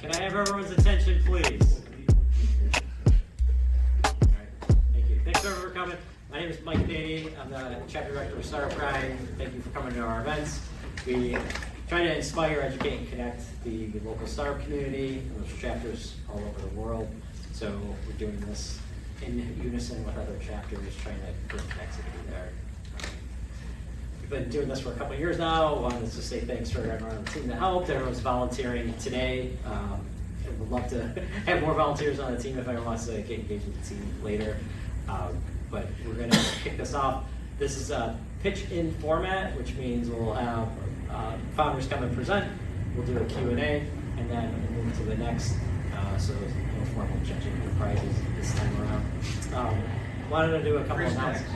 Can I have everyone's attention, please? All right, thank you. Thanks everyone for coming. My name is Mike Daney. I'm the chapter director of Startup Grind. Thank you for coming to our events. We try to inspire, educate, and connect the local startup community and those chapters all over the world. So we're doing this in unison with other chapters, trying to bring connectivity there. We've been doing this for a couple of years now. Wanted to say thanks for everyone on the team that helped. Everyone's volunteering today. I would love to have more volunteers on the team if anyone wants to get engaged with the team later. But we're going to kick this off. This is a pitch-in format, which means we'll have founders come and present. We'll do a Q&A, and then we'll move to the next. So there's no formal judging of prizes this time around. Wanted to do a couple of announcements.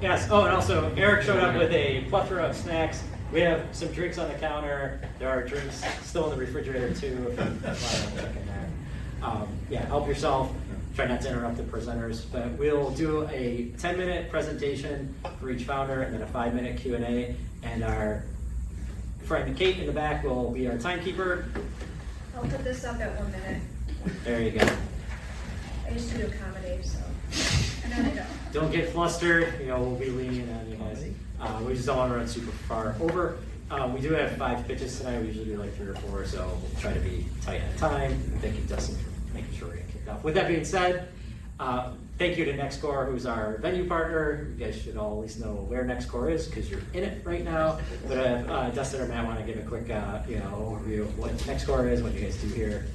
Yes. Oh, and also Eric showed up with a plethora of snacks. We have some drinks on the counter. There are drinks still in the refrigerator too. If you want to check in there. Yeah, help yourself. Try not to interrupt the presenters. But we'll do a 10-minute presentation for each founder and then a 5-minute Q&A. And our friend Kate in the back will be our timekeeper. I'll put this up at 1 minute. There you go. I used to accommodate, so I know they don't. Don't get flustered. You know, we'll be lenient on you guys. We just don't want to run super far over. We do have 5 pitches tonight. We usually do like 3 or 4, so we'll try to be tight on time. Thank you, Dustin, for making sure we get kicked off. With that being said, thank you to NextCore, who's our venue partner. You guys should all at least know where NextCore is because you're in it right now. But Dustin or Matt want to give a quick overview of what NextCore is, what you guys do here.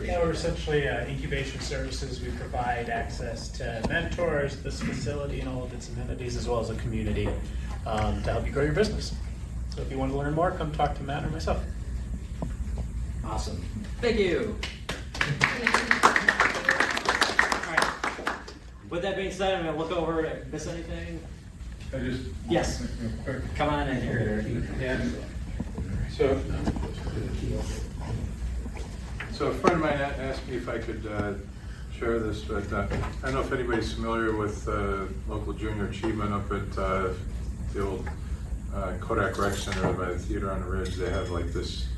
Yeah, we're essentially incubation services. We provide access to mentors, this facility, and all of its amenities, as well as a community to help you grow your business. So if you want to learn more, come talk to Matt or myself. Awesome. Thank you. With that being said, I'm going to look over and miss anything. Yes. Come on in here. Yeah. So a friend of mine asked me if I could share this, but I don't know if anybody's familiar with local junior achievement up at the old Kodak Rec Center by the theater on the ridge. They have like this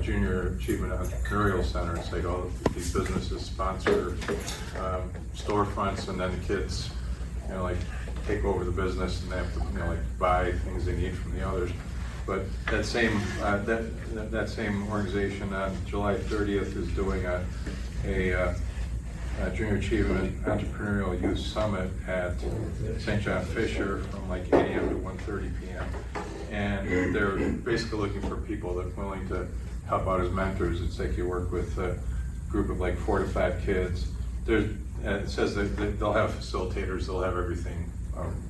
Junior Achievement Entrepreneurial Center. It's like all of these businesses sponsor storefronts, and then the kids, like take over the business, and they have to, like buy things they need from the others. But that same that same organization on July 30th is doing a Junior Achievement Entrepreneurial Youth Summit at St. John Fisher from like 8 a.m. to 1:30 p.m. And they're basically looking for people that are willing to help out as mentors. It's like you work with a group of like 4 to 5 kids. It says that they'll have facilitators, they'll have everything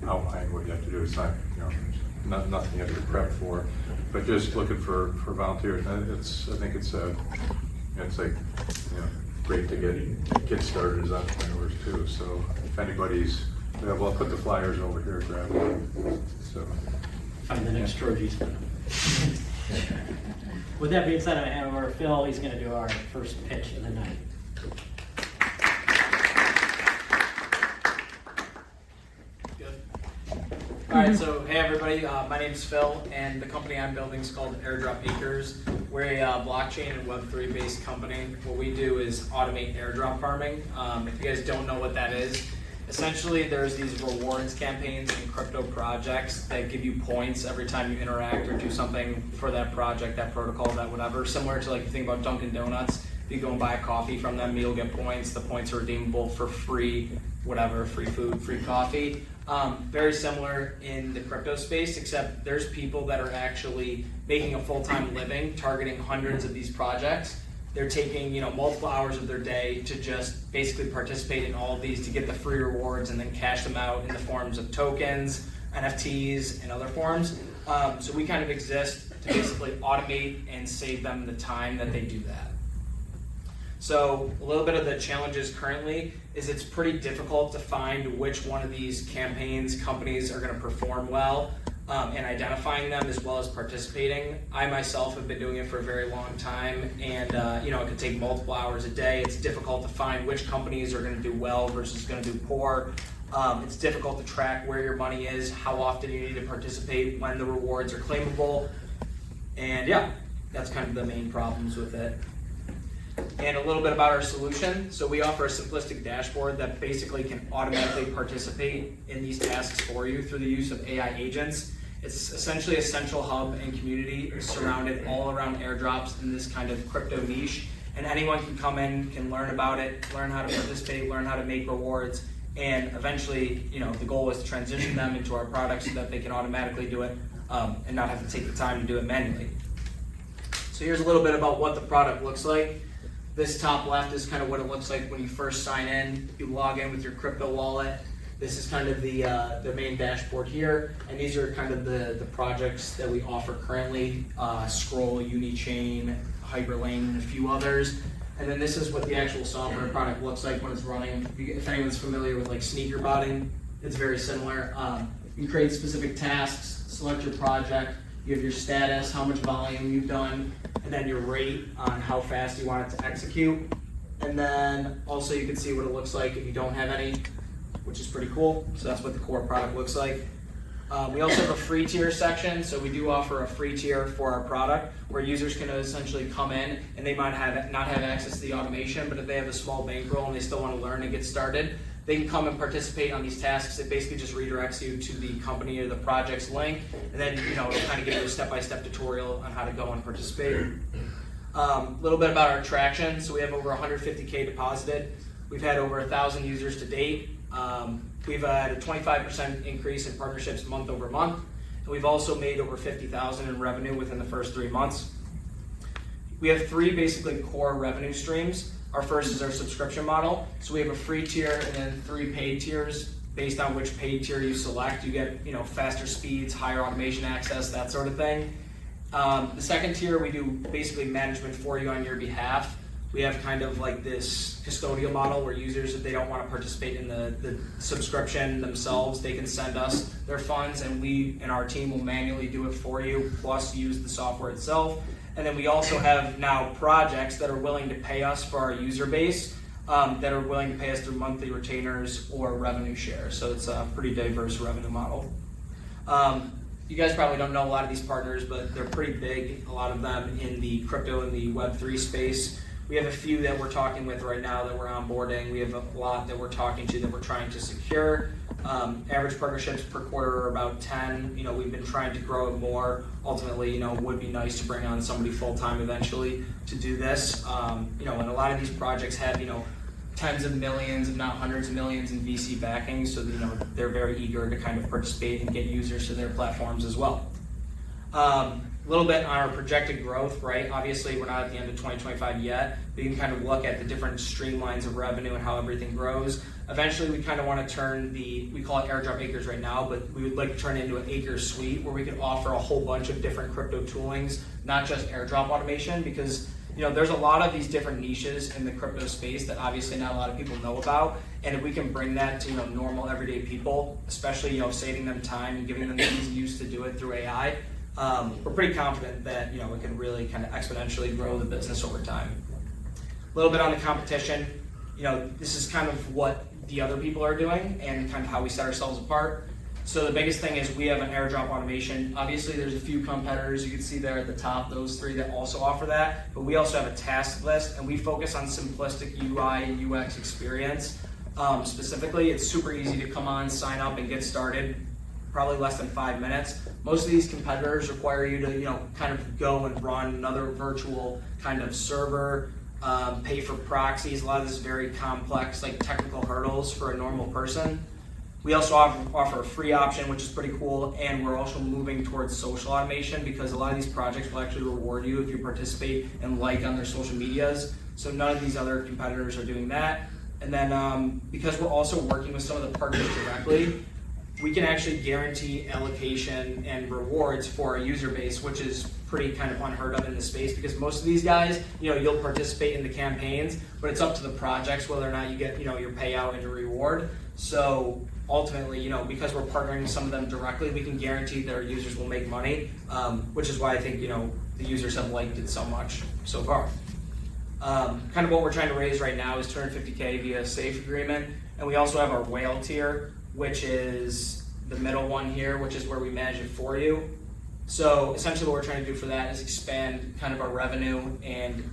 outlined what you have to do. It's not, nothing you have to prep for, but just looking for volunteers. And I think it's like, great to get kids started as entrepreneurs too. So if anybody's, I'll put the flyers over here, grab them. So. Find the next Trojies. With that being said, I have our Phil. He's going to do our first pitch of the night. Good. All right, so hey everybody, my name is Phil, and the company I'm building is called Airdrop Acres. We're a blockchain and Web3 based company. What we do is automate airdrop farming. If you guys don't know what that is, essentially there's these rewards campaigns and crypto projects that give you points every time you interact or do something for that project, that protocol, that whatever. Similar to like you think about Dunkin' Donuts. If you go and buy a coffee from them, you'll get points. The points are redeemable for free, whatever, free food, free coffee. Very similar in the crypto space, except there's people that are actually making a full-time living targeting hundreds of these projects. They're taking multiple hours of their day to just basically participate in all of these to get the free rewards and then cash them out in the forms of tokens, NFTs, and other forms. So we kind of exist to basically automate and save them the time that they do that. So a little bit of the challenges currently is it's pretty difficult to find which one of these campaigns companies are going to perform well and identifying them as well as participating. I myself have been doing it for a very long time, and it could take multiple hours a day. It's difficult to find which companies are going to do well versus going to do poor. It's difficult to track where your money is, how often you need to participate, when the rewards are claimable, and yeah, that's kind of the main problems with it. And a little bit about our solution. So we offer a simplistic dashboard that basically can automatically participate in these tasks for you through the use of AI agents. It's essentially a central hub and community surrounded all around airdrops in this kind of crypto niche. And anyone can come in, can learn about it, learn how to participate, learn how to make rewards, and eventually, the goal is to transition them into our product so that they can automatically do it and not have to take the time to do it manually. So here's a little bit about what the product looks like. This top left is kind of what it looks like when you first sign in. You log in with your crypto wallet. This is kind of the main dashboard here, and these are kind of the projects that we offer currently, Scroll, Unichain, Hyperlane, and a few others. And then this is what the actual software product looks like when it's running. If anyone's familiar with like sneaker botting, it's very similar. You create specific tasks, select your project, you have your status, how much volume you've done, and then your rate on how fast you want it to execute. And then also you can see what it looks like if you don't have any, which is pretty cool. So that's what the core product looks like. We also have a free tier section, so we do offer a free tier for our product where users can essentially come in and they might not have access to the automation, but if they have a small bankroll and they still want to learn and get started, they can come and participate on these tasks. It basically just redirects you to the company or the project's link, and then it'll kind of give you a step-by-step tutorial on how to go and participate. A little bit about our traction. So we have over 150K deposited. We've had over 1,000 users to date. We've had a 25% increase in partnerships month over month. And we've also made over $50,000 in revenue within the first 3 months. We have 3 basically core revenue streams. Our first is our subscription model. So we have a free tier and then 3 paid tiers. Based on which paid tier you select, you get faster speeds, higher automation access, that sort of thing. The second tier, we do basically management for you on your behalf. We have kind of like this custodial model where users, if they don't want to participate in the subscription themselves, they can send us their funds and we and our team will manually do it for you, plus use the software itself. And then we also have now projects that are willing to pay us for our user base, that are willing to pay us through monthly retainers or revenue share. So it's a pretty diverse revenue model. You guys probably don't know a lot of these partners, but they're pretty big, a lot of them in the crypto and the Web3 space. We have a few that we're talking with right now that we're onboarding. We have a lot that we're talking to that we're trying to secure. Average partnerships per quarter are about 10. We've been trying to grow it more. Ultimately, it would be nice to bring on somebody full-time eventually to do this. And a lot of these projects have, tens of millions, if not hundreds of millions in VC backing, so they're very eager to kind of participate and get users to their platforms as well. A little bit on our projected growth, right? Obviously, we're not at the end of 2025 yet, but you can kind of look at the different streamlines of revenue and how everything grows. Eventually, we kind of want to turn we call it Airdrop Acres right now, but we would like to turn it into an Acres suite where we could offer a whole bunch of different crypto toolings, not just airdrop automation, because there's a lot of these different niches in the crypto space that obviously not a lot of people know about. And if we can bring that to normal everyday people, especially saving them time and giving them the easy use to do it through AI, we're pretty confident that we can really kind of exponentially grow the business over time. A little bit on the competition. This is kind of what the other people are doing and kind of how we set ourselves apart. So the biggest thing is we have an airdrop automation. Obviously, there's a few competitors you can see there at the top, those 3 that also offer that. But we also have a task list, and we focus on simplistic UI and UX experience. Specifically, it's super easy to come on, sign up, and get started. Probably less than 5 minutes. Most of these competitors require you to, kind of go and run another virtual kind of server, pay for proxies. A lot of this is very complex, like technical hurdles for a normal person. We also offer a free option, which is pretty cool, and we're also moving towards social automation because a lot of these projects will actually reward you if you participate and like on their social medias. So none of these other competitors are doing that. And then because we're also working with some of the partners directly, we can actually guarantee allocation and rewards for our user base, which is pretty kind of unheard of in the space because most of these guys, you'll participate in the campaigns, but it's up to the projects whether or not you get, your payout and your reward. So ultimately, because we're partnering with some of them directly, we can guarantee that our users will make money, which is why I think, the users have liked it so much so far. Kind of what we're trying to raise right now is 250K via a safe agreement. And we also have our whale tier, which is the middle one here, which is where we manage it for you. So essentially what we're trying to do for that is expand kind of our revenue, and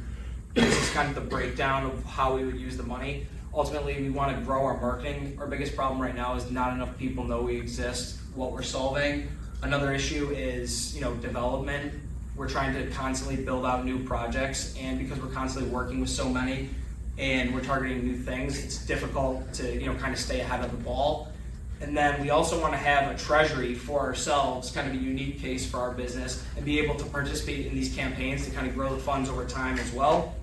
this is just kind of the breakdown of how we would use the money. Ultimately, we want to grow our marketing. Our biggest problem right now is not enough people know we exist, what we're solving. Another issue is, development. We're trying to constantly build out new projects, and because we're constantly working with so many and we're targeting new things, it's difficult to, kind of stay ahead of the ball. And then we also want to have a treasury for ourselves, kind of a unique case for our business, and be able to participate in these campaigns to kind of grow the funds over time as well.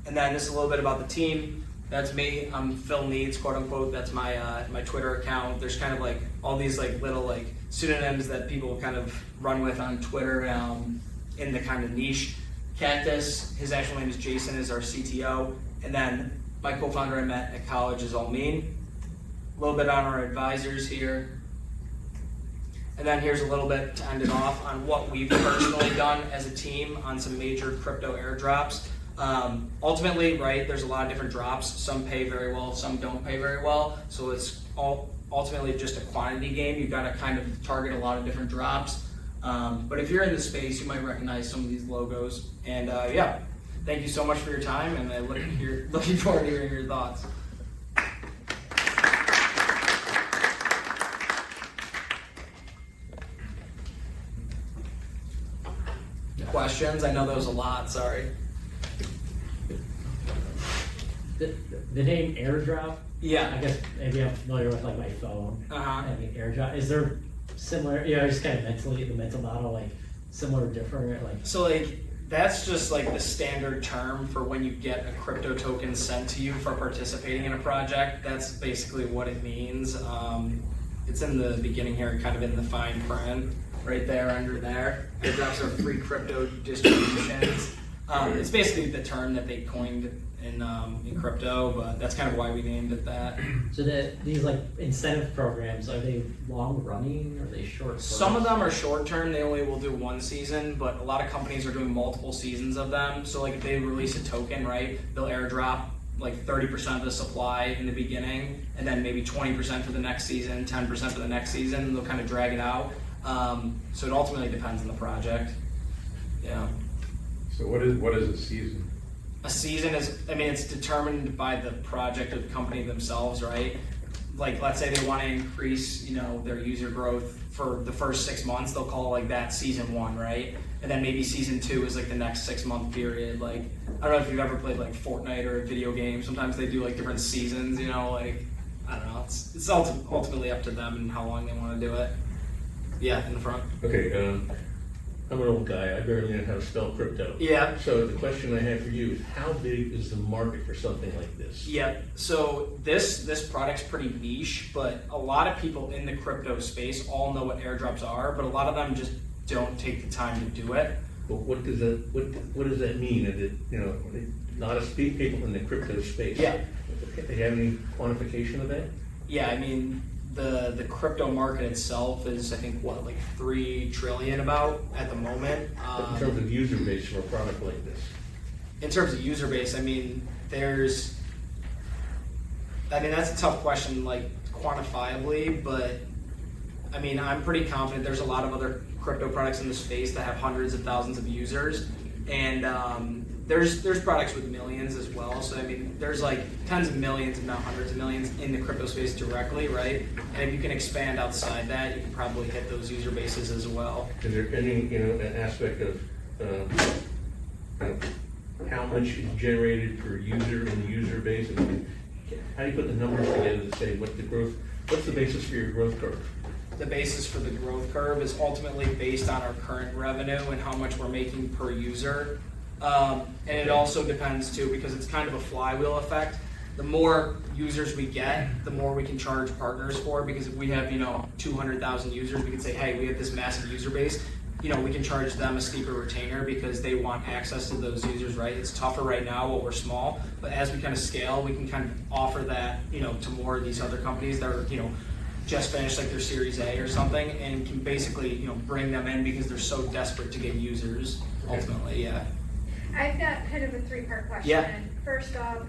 And then this is a little bit about the team. That's me. I'm Phil Needs, quote unquote. That's my my Twitter account. There's kind of like all these like little like pseudonyms that people kind of run with on Twitter in the kind of niche. Cactus, his actual name is Jason, is our CTO. And then my co-founder I met at college is Almin. A little bit on our advisors here. And then here's a little bit to end it off on what we've personally done as a team on some major crypto airdrops. Ultimately, right, there's a lot of different drops. Some pay very well, some don't pay very well. So it's ultimately just a quantity game. You've got to kind of target a lot of different drops. But if you're in the space, you might recognize some of these logos. And yeah, thank you so much for your time, and I'm looking forward to hearing your thoughts. Questions? I know there was a lot, sorry. The name Airdrop, Yeah. I guess maybe I'm familiar with like my phone. Uh-huh. Having Airdrop. Is there similar, just kind of mentally, the mental model, like similar or different? Like, So like, that's just like the standard term for when you get a crypto token sent to you for participating in a project. That's basically what it means. It's in the beginning here, kind of in the fine print, right there under there. Airdrops are free crypto distributions. It's basically the term that they coined in crypto, but that's kind of why we named it that. so these like incentive programs, are they long running or are they short? Some of them are short term, they only will do one season, but a lot of companies are doing multiple seasons of them. So like if they release a token, right, they'll airdrop like 30% of the supply in the beginning, and then maybe 20% for the next season, 10% for the next season, and they'll kind of drag it out. So it ultimately depends on the project. Yeah. So what is a season? A season is, it's determined by the project or the company themselves, right? Like, let's say they want to increase, their user growth for the first 6 months, they'll call like that season 1, right? And then maybe season 2 is like the next 6-month period. Like, I don't know if you've ever played like Fortnite or a video game. Sometimes they do like different seasons, like, I don't know. It's ultimately up to them and how long they want to do it. Yeah, in the front. Okay, I'm an old guy. I barely know how to spell crypto. Yeah. So the question I have for you is, how big is the market for something like this? Yeah, so this product's pretty niche, but a lot of people in the crypto space all know what airdrops are, but a lot of them just don't take the time to do it. But what does that mean? Is it, not a people in the crypto space? Yeah. Do you have any quantification of that? Yeah, the crypto market itself is, I think, what, like 3 trillion about at the moment. But in terms of user base for a product like this? In terms of user base, that's a tough question, like quantifiably, but I'm pretty confident there's a lot of other crypto products in the space that have hundreds of thousands of users, and there's products with millions as well. So there's like tens of millions, if not hundreds of millions, in the crypto space directly, right? And if you can expand outside that, you can probably hit those user bases as well. Is there any an aspect of how much is generated per user in the user base? How do you put the numbers together to say what's the basis for your growth curve? The basis for the growth curve is ultimately based on our current revenue and how much we're making per user. And it also depends too, because it's kind of a flywheel effect. The more users we get, the more we can charge partners for, because if we have 200,000 users, we can say, hey, we have this massive user base. We can charge them a steeper retainer because they want access to those users, right? It's tougher right now while we're small, but as we kind of scale, we can kind of offer that to more of these other companies that are just finished like their Series A or something, and can basically bring them in because they're so desperate to get users. Ultimately, yeah. I've got kind of a 3-part question. Yeah. First off,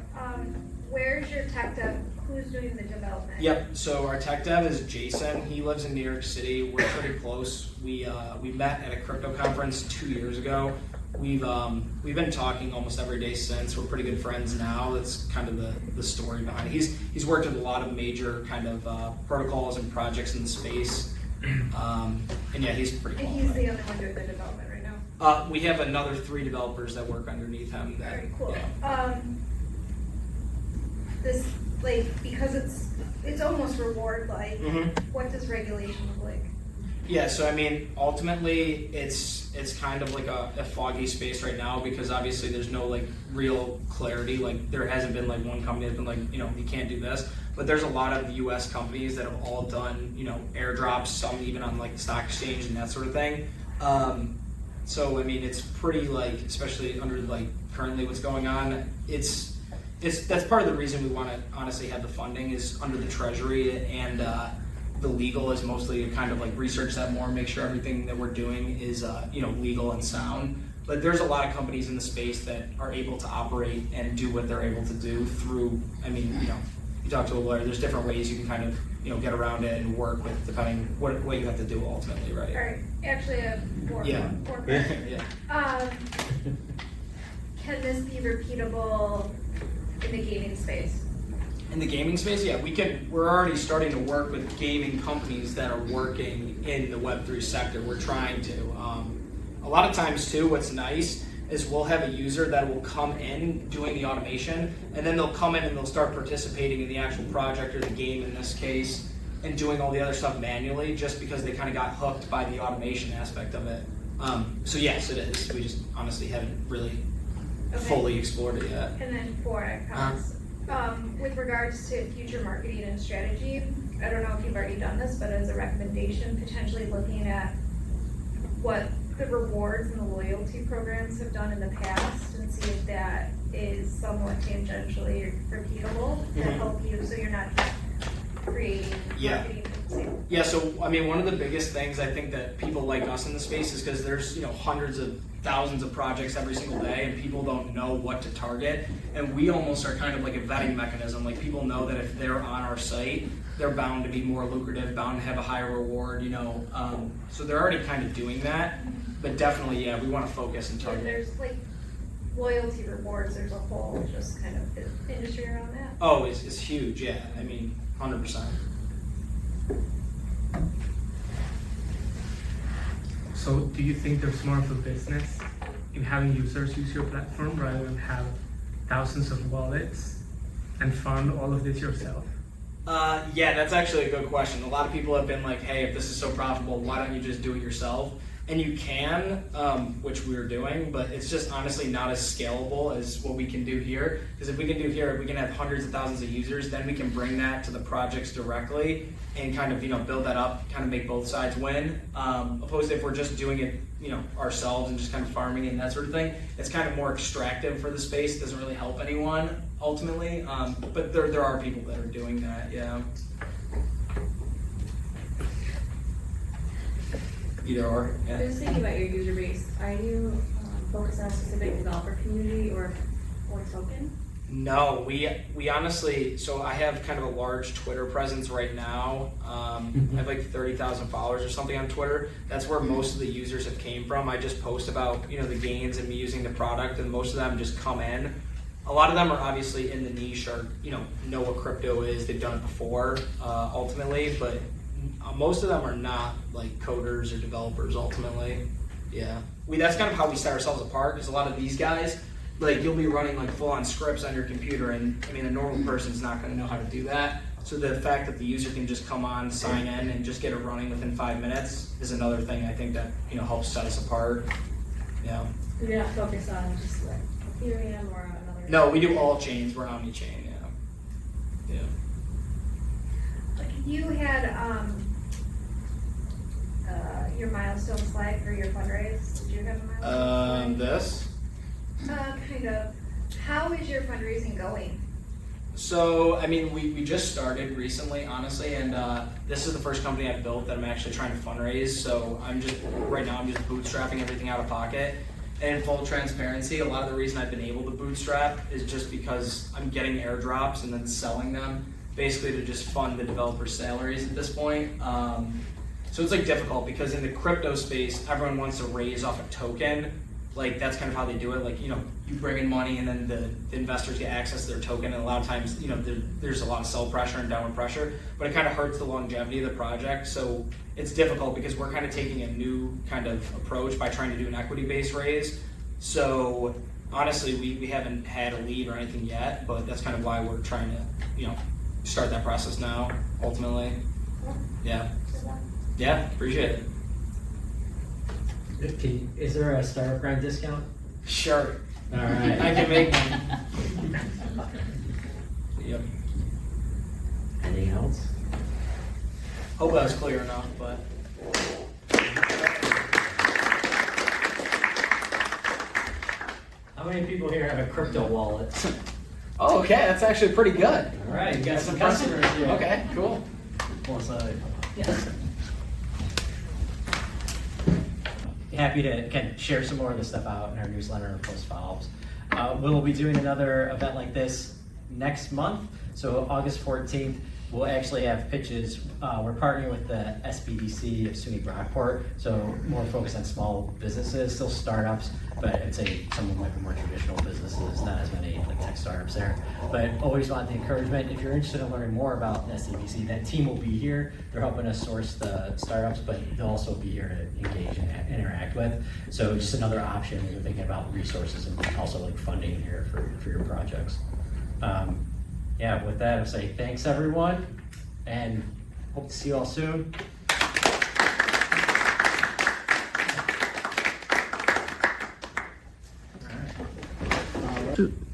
where's your tech dev? Who's doing the development? Yep. So our tech dev is Jason. He lives in New York City. We're pretty close. We met at a crypto conference 2 years ago. we've been talking almost every day since. We're pretty good friends now. That's kind of the story behind it. He's worked with a lot of major kind of protocols and projects in the space, and yeah, he's pretty And qualified. he's the only one doing the development right now. We have another 3 developers that work underneath him. That, Very cool. yeah. This, like, because it's almost reward-like, Mhm. what does regulation look like? Yeah, so I mean, ultimately, it's kind of like a foggy space right now because obviously there's no like real clarity. Like there hasn't been like one company that's been like, you can't do this. But there's a lot of U.S. companies that have all done, airdrops, some even on like the stock exchange and that sort of thing. So I mean, it's pretty like, especially under like currently what's going on, that's part of the reason we want to honestly have the funding is under the Treasury and the legal is mostly to kind of like research that more, make sure everything that we're doing is legal and sound. But there's a lot of companies in the space that are able to operate and do what they're able to do through. I mean, you talk to a lawyer. There's different ways you can kind of get around it and work with depending what you have to do ultimately, right? All right, actually, a four. Yeah. Yeah. Can this be repeatable in the gaming space? In the gaming space, yeah, we're already starting to work with gaming companies that are working in the Web3 sector. We're trying to. A lot of times too, what's nice is we'll have a user that will come in doing the automation, and then they'll come in and they'll start participating in the actual project or the game in this case, and doing all the other stuff manually just because they kind of got hooked by the automation aspect of it. So yes, it is. We just honestly haven't really fully explored it yet. And then for comments. With regards to future marketing and strategy, I don't know if you've already done this, but as a recommendation, potentially looking at what the rewards and the loyalty programs have done in the past and see if that is somewhat tangentially repeatable to help you so you're not just creating marketing. Yeah, so I mean, one of the biggest things I think that people like us in the space is because there's hundreds of thousands of projects every single day and people don't know what to target, and we almost are kind of like a vetting mechanism. Like people know that if they're on our site, they're bound to be more lucrative, bound to have a higher reward, so they're already kind of doing that. But definitely, yeah, we want to focus and And target. there's like loyalty rewards, there's a whole just kind of industry around that. Oh, it's huge, yeah. I mean, 100%. So do you think there's more of a business in having users use your platform rather than have thousands of wallets and fund all of this yourself? Yeah, that's actually a good question. A lot of people have been like, hey, if this is so profitable, why don't you just do it yourself? And you can, which we're doing, but it's just honestly not as scalable as what we can do here. Because if we can do here, we can have hundreds of thousands of users, then we can bring that to the projects directly and kind of, build that up, kind of make both sides win. Opposed to if we're just doing it, ourselves and just kind of farming and that sort of thing, it's kind of more extractive for the space. It doesn't really help anyone ultimately. But there are people that are doing that, yeah. Either or, yeah. Just thinking about your user base, are you focused on a specific developer community or token? No, we honestly, so I have kind of a large Twitter presence right now. I have like 30,000 followers or something on Twitter. That's where most of the users have came from. I just post about, the gains and me using the product, and most of them just come in. A lot of them are obviously in the niche or, know what crypto is. They've done it before, ultimately, but most of them are not like coders or developers ultimately. Yeah. That's kind of how we set ourselves apart, because a lot of these guys, like you'll be running like full-on scripts on your computer, and I mean a normal person's not going to know how to do that. So the fact that the user can just come on, sign in, and just get it running within 5 minutes is another thing I think that helps set us apart. Yeah. You're not focused on just like Ethereum or another? No, we do all chains. We're omni-chain. Yeah. Yeah. You had your milestone slide for your fundraise. Did you have a milestone slide? This. Kind of. How is your fundraising going? So, I mean, we just started recently, honestly, and this is the first company I've built that I'm actually trying to fundraise. So right now I'm just bootstrapping everything out of pocket. And in full transparency, a lot of the reason I've been able to bootstrap is just because I'm getting airdrops and then selling them, basically to just fund the developers' salaries at this point. So it's like difficult because in the crypto space, everyone wants to raise off a token. like that's kind of how they do it. Like, you know, you bring in money and then the investors get access to their token, and a lot of times, you know, there's a lot of sell pressure and downward pressure, but it kind of hurts the longevity of the project. So it's difficult because we're kind of taking a new kind of approach by trying to do an equity-based raise. So honestly, we haven't had a lead or anything yet, but that's kind of why we're trying to, you know, start that process now, ultimately. Yeah. Yeah, appreciate it. Is there a startup grind discount? Sure. All right. I can make one. Yep. Anything else? Hope that was clear enough, but. How many people here have a crypto wallet? Oh, okay, that's actually pretty good. All right, you got That's some impressive. customers here. Okay, cool. Happy to again share some more of this stuff out in our newsletter and post follow-ups. We'll be doing another event like this next month. So August 14th, we'll actually have pitches. We're partnering with the SBDC of SUNY Brockport, so more focused on small businesses, still startups, but I'd say some of them might be more traditional businesses, not as many like tech startups there. But always want the encouragement. If you're interested in learning more about the SBDC, that team will be here. They're helping us source the startups, but they'll also be here to engage and interact with. So just another option if you're thinking about resources and also like funding here for your projects. Yeah, with that, I'll say thanks everyone, and hope to see you all soon.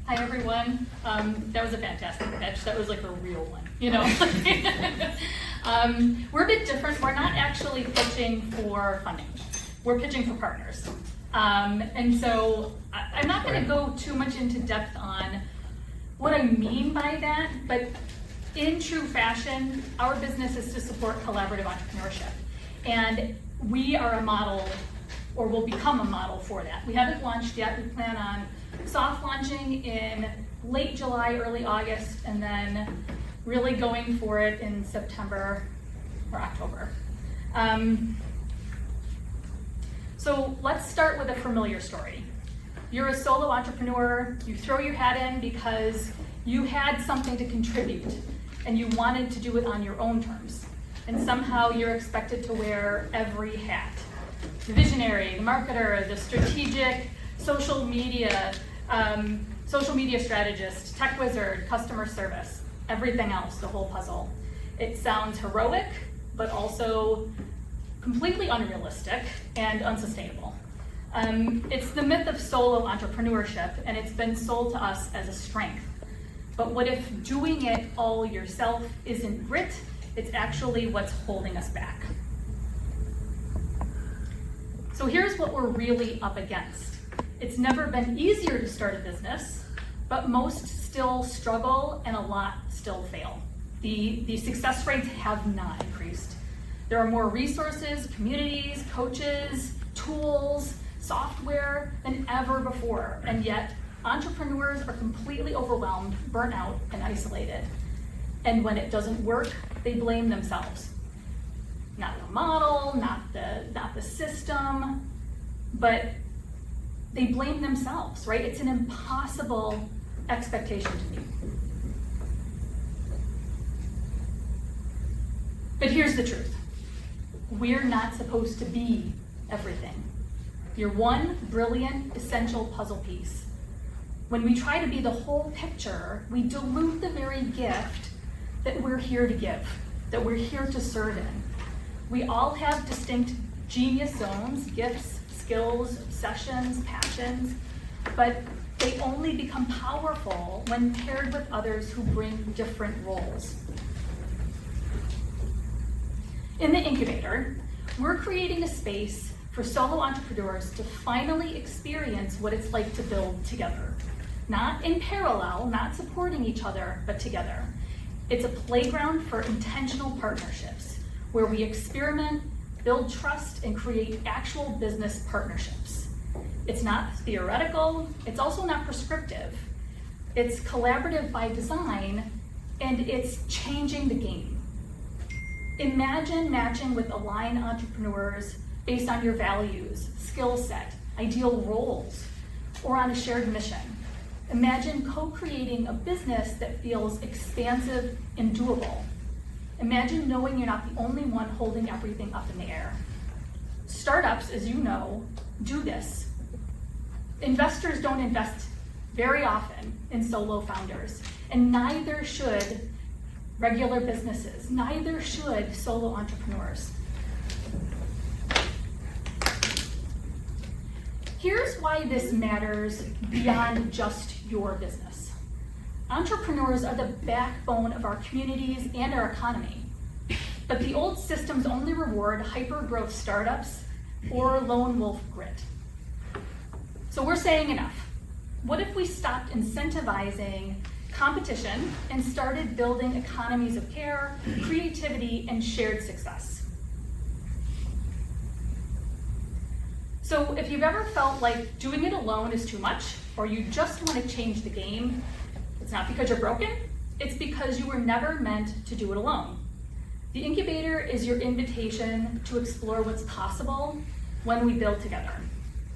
Hi everyone. That was a fantastic pitch. That was like a real one, you know. We're a bit different. We're not actually pitching for funding. We're pitching for partners. And so I'm not going to go too much into depth on what I mean by that, but in true fashion, our business is to support collaborative entrepreneurship. And we are a model, or will become a model for that. We haven't launched yet. We plan on soft launching in late July, early August, and then really going for it in September or October. So let's start with a familiar story. You're a solo entrepreneur, you throw your hat in because you had something to contribute and you wanted to do it on your own terms. And somehow you're expected to wear every hat. The visionary, the marketer, the strategic, social media strategist, tech wizard, customer service, everything else, the whole puzzle. It sounds heroic, but also completely unrealistic and unsustainable. It's the myth of solo entrepreneurship, and it's been sold to us as a strength. But what if doing it all yourself isn't grit? It's actually what's holding us back. So here's what we're really up against. It's never been easier to start a business, but most still struggle and a lot still fail. The success rates have not increased. There are more resources, communities, coaches, tools, software than ever before, and yet entrepreneurs are completely overwhelmed, burnt out, and isolated. And when it doesn't work, they blame themselves. Not the model, not the system, but they blame themselves, right? It's an impossible expectation to meet. But here's the truth. We're not supposed to be everything. You're one brilliant, essential puzzle piece. When we try to be the whole picture, we dilute the very gift that we're here to give, that we're here to serve in. We all have distinct genius zones, gifts, skills, obsessions, passions, but they only become powerful when paired with others who bring different roles. In the incubator, we're creating a space for solo entrepreneurs to finally experience what it's like to build together. Not in parallel, not supporting each other, but together. It's a playground for intentional partnerships where we experiment, build trust, and create actual business partnerships. It's not theoretical, it's also not prescriptive. It's collaborative by design, and it's changing the game. Imagine matching with aligned entrepreneurs based on your values, skill set, ideal roles, or on a shared mission. Imagine co-creating a business that feels expansive and doable. Imagine knowing you're not the only one holding everything up in the air. Startups, as you know, do this. Investors don't invest very often in solo founders, and neither should regular businesses, neither should solo entrepreneurs. Here's why this matters beyond just your business. Entrepreneurs are the backbone of our communities and our economy, but the old systems only reward hyper-growth startups or lone wolf grit. So we're saying enough. What if we stopped incentivizing competition and started building economies of care, creativity, and shared success? So if you've ever felt like doing it alone is too much, or you just want to change the game, it's not because you're broken, it's because you were never meant to do it alone. The incubator is your invitation to explore what's possible when we build together,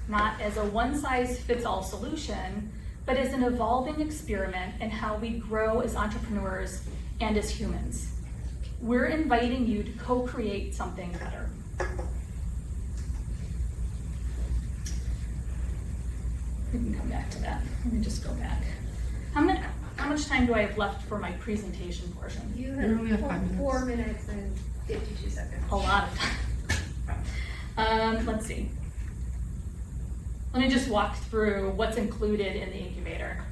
not as a one-size-fits-all solution, but as an evolving experiment in how we grow as entrepreneurs and as humans. We're inviting you to co-create something better. We can come back to that. Let me just go back. How much time do I have left for my presentation portion? You only have 5 have minutes. 4 minutes and 52 seconds. A lot of time. Let's see. Let me just walk through what's included in the incubator.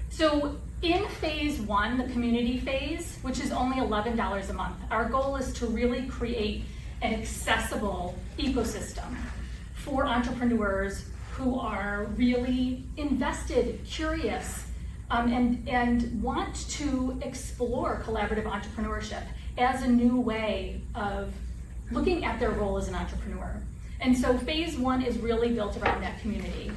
So in phase 1, the community phase, which is only $11 a month, our goal is to really create an accessible ecosystem for entrepreneurs who are really invested, curious, and want to explore collaborative entrepreneurship as a new way of looking at their role as an entrepreneur. And so phase 1 is really built around that community.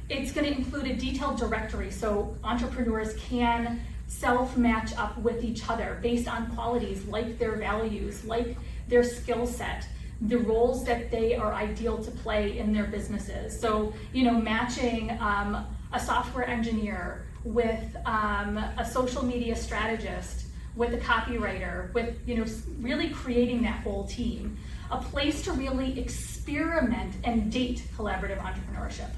It's going to include a detailed directory so entrepreneurs can self-match up with each other based on qualities like their values, like their skill set, the roles that they are ideal to play in their businesses. So, matching a software engineer with a social media strategist, with a copywriter, with, really creating that whole team. A place to really experiment and date collaborative entrepreneurship.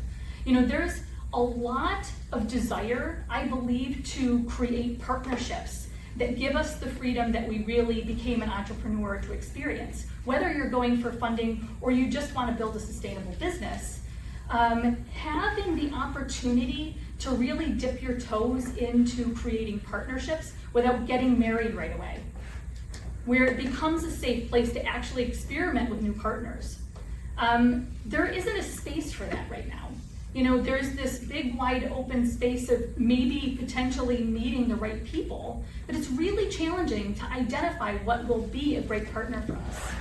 There's a lot of desire, I believe, to create partnerships that give us the freedom that we really became an entrepreneur to experience. Whether you're going for funding or you just want to build a sustainable business, having the opportunity to really dip your toes into creating partnerships without getting married right away, where it becomes a safe place to actually experiment with new partners. There isn't a space for that right now. There's this big wide open space of maybe potentially meeting the right people, but it's really challenging to identify what will be a great partner for us,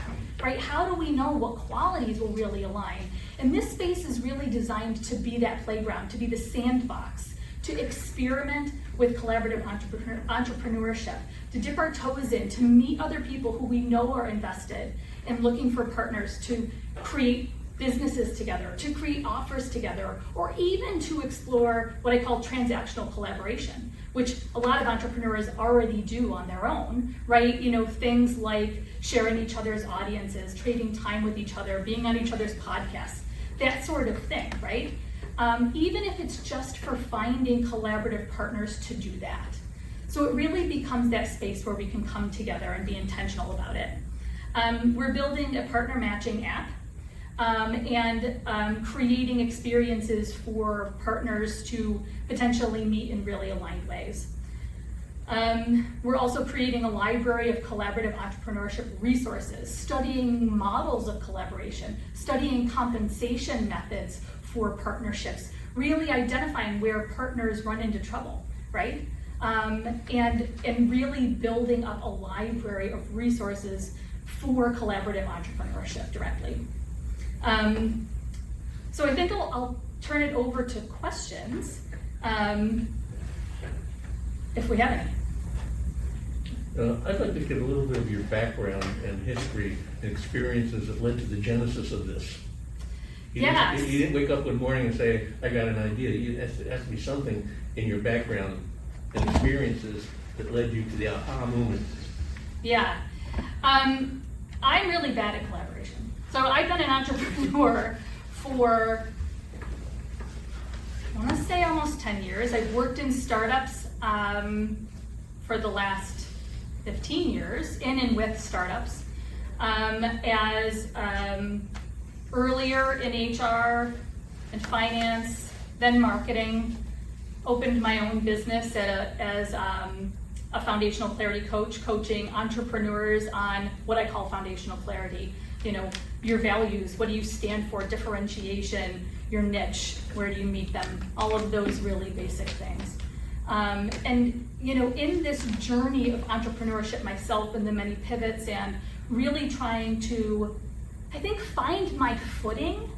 right? How do we know what qualities will really align? And this space is really designed to be that playground, to be the sandbox, to experiment with collaborative entrepreneurship, to dip our toes in, to meet other people who we know are invested and looking for partners to create businesses together, to create offers together, or even to explore what I call transactional collaboration, which a lot of entrepreneurs already do on their own, right? Things like sharing each other's audiences, trading time with each other, being on each other's podcasts, that sort of thing, right? Even if it's just for finding collaborative partners to do that. So it really becomes that space where we can come together and be intentional about it. We're building a partner matching app and creating experiences for partners to potentially meet in really aligned ways. We're also creating a library of collaborative entrepreneurship resources, studying models of collaboration, studying compensation methods for partnerships, really identifying where partners run into trouble, right? And really building up a library of resources for collaborative entrepreneurship directly. So I think I'll turn it over to questions, if we have any. I'd like to get a little bit of your background and history and experiences that led to the genesis of this. Yes. You didn't wake up one morning and say, I got an idea. It has to be something in your background and experiences that led you to the aha moment. Yeah. I'm really bad at collaboration. So I've been an entrepreneur for, I want to say almost 10 years. I've worked in startups for the last 15 years, in and with startups, earlier in HR and finance, then marketing, opened my own business as a foundational clarity coach, coaching entrepreneurs on what I call foundational clarity. You know, your values, what do you stand for, differentiation, your niche, where do you meet them, all of those really basic things. And you know, in this journey of entrepreneurship myself and the many pivots and really trying to, I think, find my footing,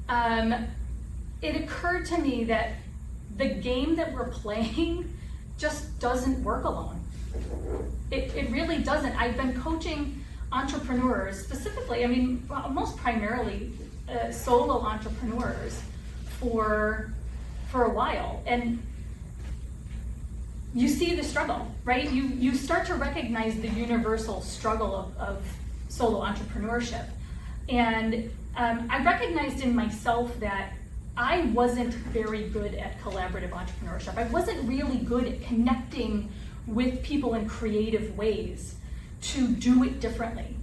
it occurred to me that the game that we're playing just doesn't work alone. It really doesn't. I've been coaching entrepreneurs, specifically, I mean, most primarily solo entrepreneurs for a while. And you see the struggle, right? You start to recognize the universal struggle of solo entrepreneurship. And I recognized in myself that I wasn't very good at collaborative entrepreneurship. I wasn't really good at connecting with people in creative ways to do it differently.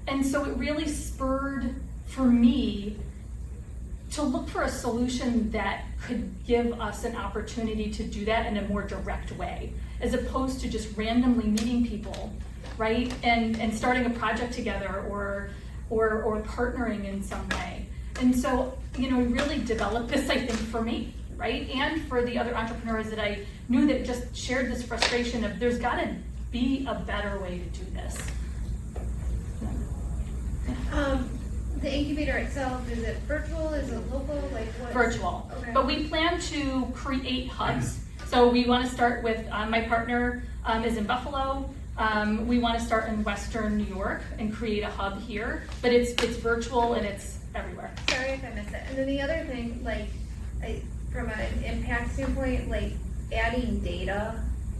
And so it really spurred for me to look for a solution that could give us an opportunity to do that in a more direct way, as opposed to just randomly meeting people, right? And starting a project together or partnering in some way. And so, you know, we really developed this, I think, for me, right? And for the other entrepreneurs that I knew that just shared this frustration of there's gotta be a better way to do this. The incubator itself, is it virtual, is it local, like what? Virtual, Okay. but we plan to create hubs. So we wanna start with, my partner is in Buffalo. We wanna start in Western New York and create a hub here, but it's virtual and it's everywhere. Sorry if I missed it. And then the other thing, like, from an impact standpoint, like adding data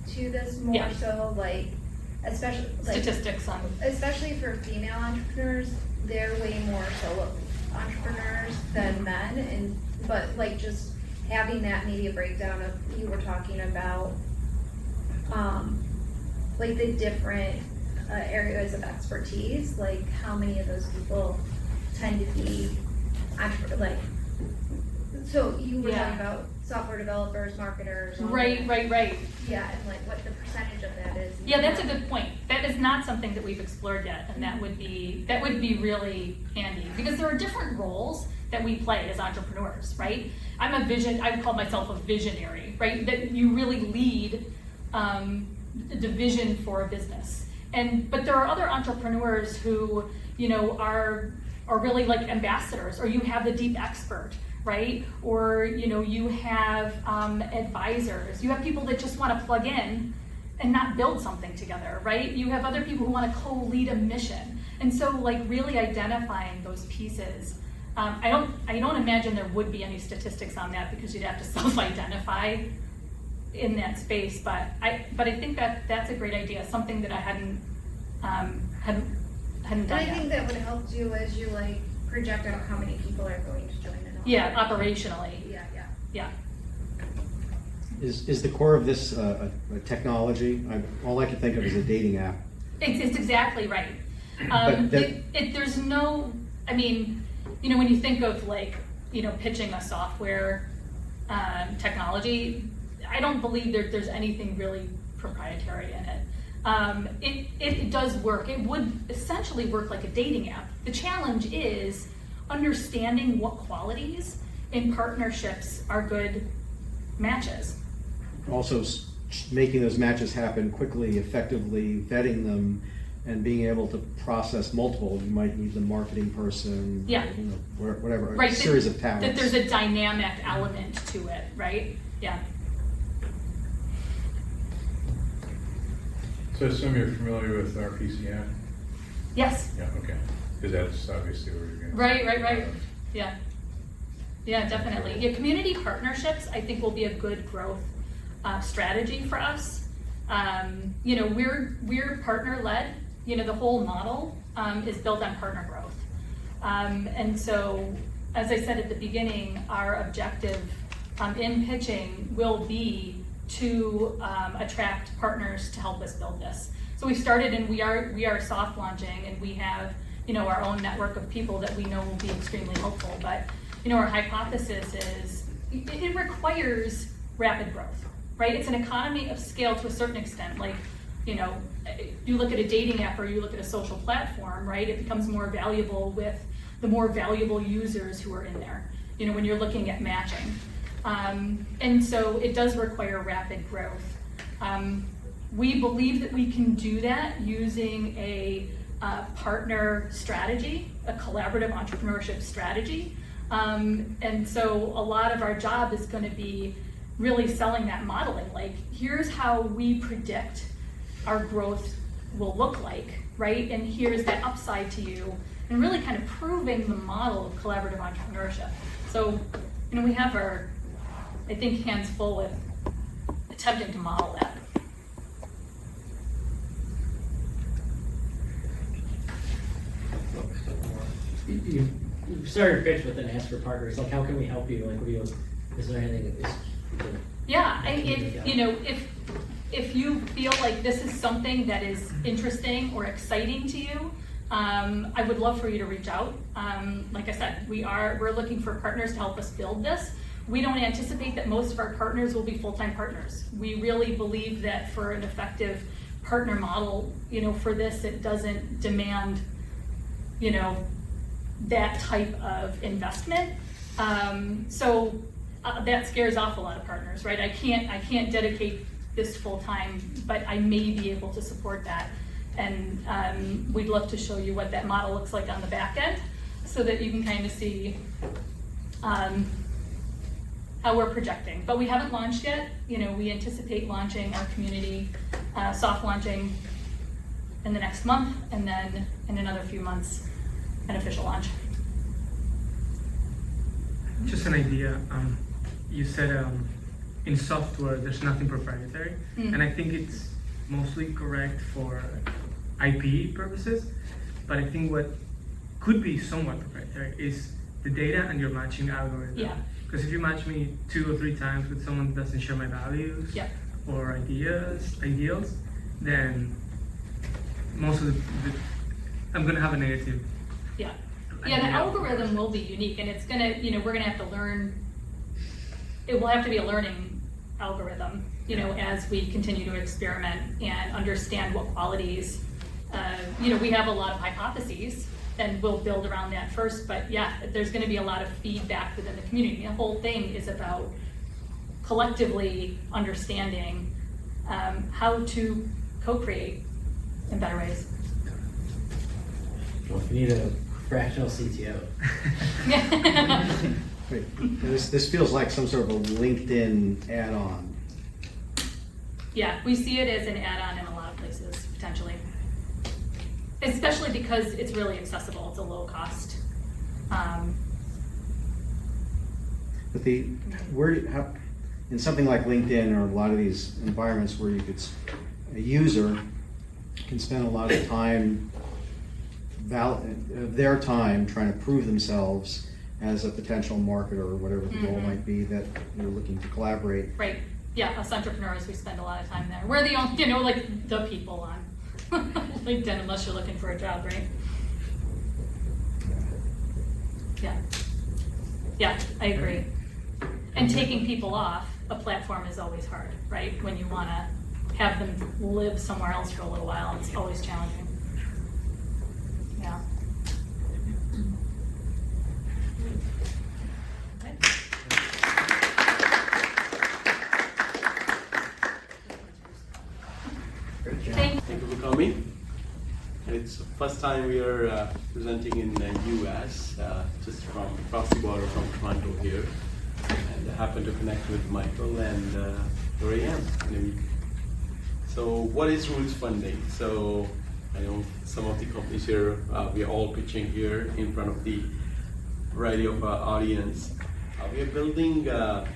to this more Yeah. so, like, especially, like, Statistics on, especially for female entrepreneurs, they're way more solo entrepreneurs than men, but like just having that media breakdown of, you were talking about, like the different areas of expertise, like how many of those people tend to be like, so you were Yeah. talking about software developers, marketers. all right. that. Yeah, and like what the percentage of that is. Yeah, that's a good point. That is not something that we've explored yet, and that would be really handy, because there are different roles that we play as entrepreneurs, right? I call myself a visionary, right? That you really lead the vision for a business. But there are other entrepreneurs who, you know, are really like ambassadors, or you have the deep expert, right? Or, you know, you have advisors. You have people that just want to plug in and not build something together, right? You have other people who want to co-lead a mission. And so, like, really identifying those pieces. I don't imagine there would be any statistics on that, because you'd have to self-identify in that space. But I think that's a great idea. Something that I hadn't done And I yet. think that would help you as you like project out how many people are going to join and all. Yeah, that. operationally. Yeah. Is the core of this a technology? All I can think of is a dating app. It's exactly right. But There's no, I mean, you know, when you think of like, you know, pitching a software technology, I don't believe there's anything really proprietary in it. It does work. It would essentially work like a dating app. The challenge is understanding what qualities in partnerships are good matches. Also making those matches happen quickly, effectively, vetting them, and being able to process multiple. You might need the marketing person, Yeah. you know, whatever, Right, a series of talents. That there's a dynamic element to it, right? Yeah. So I assume you're familiar with RPCN? Yes, Yeah, okay. Because that's obviously where you're gonna. right. Yeah. Yeah, definitely. Yeah, community partnerships, I think, will be a good growth strategy for us. You know, we're partner-led. You know, the whole model is built on partner growth. And so, as I said at the beginning, our objective in pitching will be to attract partners to help us build this. So we started, and we are soft launching, and we have, you know, our own network of people that we know will be extremely helpful. But, you know, our hypothesis is it requires rapid growth, right? It's an economy of scale to a certain extent. Like, you know, you look at a dating app or you look at a social platform, right? It becomes more valuable with the more valuable users who are in there, you know, when you're looking at matching. And so it does require rapid growth. We believe that we can do that using a partner strategy, a collaborative entrepreneurship strategy. And so a lot of our job is going to be really selling that modeling. Like, here's how we predict our growth will look like, right? And here's that upside to you, and really kind of proving the model of collaborative entrepreneurship. So, you know, we have our, I think, hands full with attempting to model that. You started your pitch with an ask for partners. Like, how can we help you? Like, what do you, is there anything that is? Yeah, if you feel like this is something that is interesting or exciting to you, I would love for you to reach out. Like I said, we're looking for partners to help us build this. We don't anticipate that most of our partners will be full-time partners. We really believe that for an effective partner model, you know, for this, it doesn't demand, you know, that type of investment. So that scares off a lot of partners, right? I can't dedicate this full-time, but I may be able to support that. And we'd love to show you what that model looks like on the back end so that you can kind of see how we're projecting. But we haven't launched yet. You know, we anticipate launching our community, soft launching in the next month, and then in another few months, an official launch. Just an idea. You said in software there's nothing proprietary, and I think it's mostly correct for IP purposes, but I think what could be somewhat proprietary is the data and your matching algorithm. Yeah. Because if you match me 2 or 3 times with someone that doesn't share my values or ideals, then most of I'm gonna have a negative. Yeah. Yeah, the algorithm will be unique, and it's gonna, you know, we're gonna have to learn. It will have to be a learning algorithm, you know, as we continue to experiment and understand what qualities. You know, we have a lot of hypotheses, and we'll build around that first. But yeah, there's going to be a lot of feedback within the community. The whole thing is about collectively understanding how to co-create in better ways. Well, if you need a fractional CTO. Wait, this feels like some sort of a LinkedIn add-on. Yeah, we see it as an add-on in a lot of places, potentially. Especially because it's really accessible, it's a low cost. But in something like LinkedIn or a lot of these environments where a user can spend a lot of time, their time trying to prove themselves as a potential marketer or whatever the goal might be that you're looking to collaborate. Right, yeah, us entrepreneurs, we spend a lot of time there. We're the only, you know, like the people on LinkedIn, unless you're looking for a job, right? Yeah, I agree. And taking people off a platform is always hard, right? When you want to have them live somewhere else for a little while, it's always challenging. Yeah. Thank you for coming. It's the first time we are presenting in the US, just from across the border from Toronto here. And I happened to connect with Michael, and here I am in a week. So what is Roots funding? So I know some of the companies here, we are all pitching here in front of the variety of audience. We are building a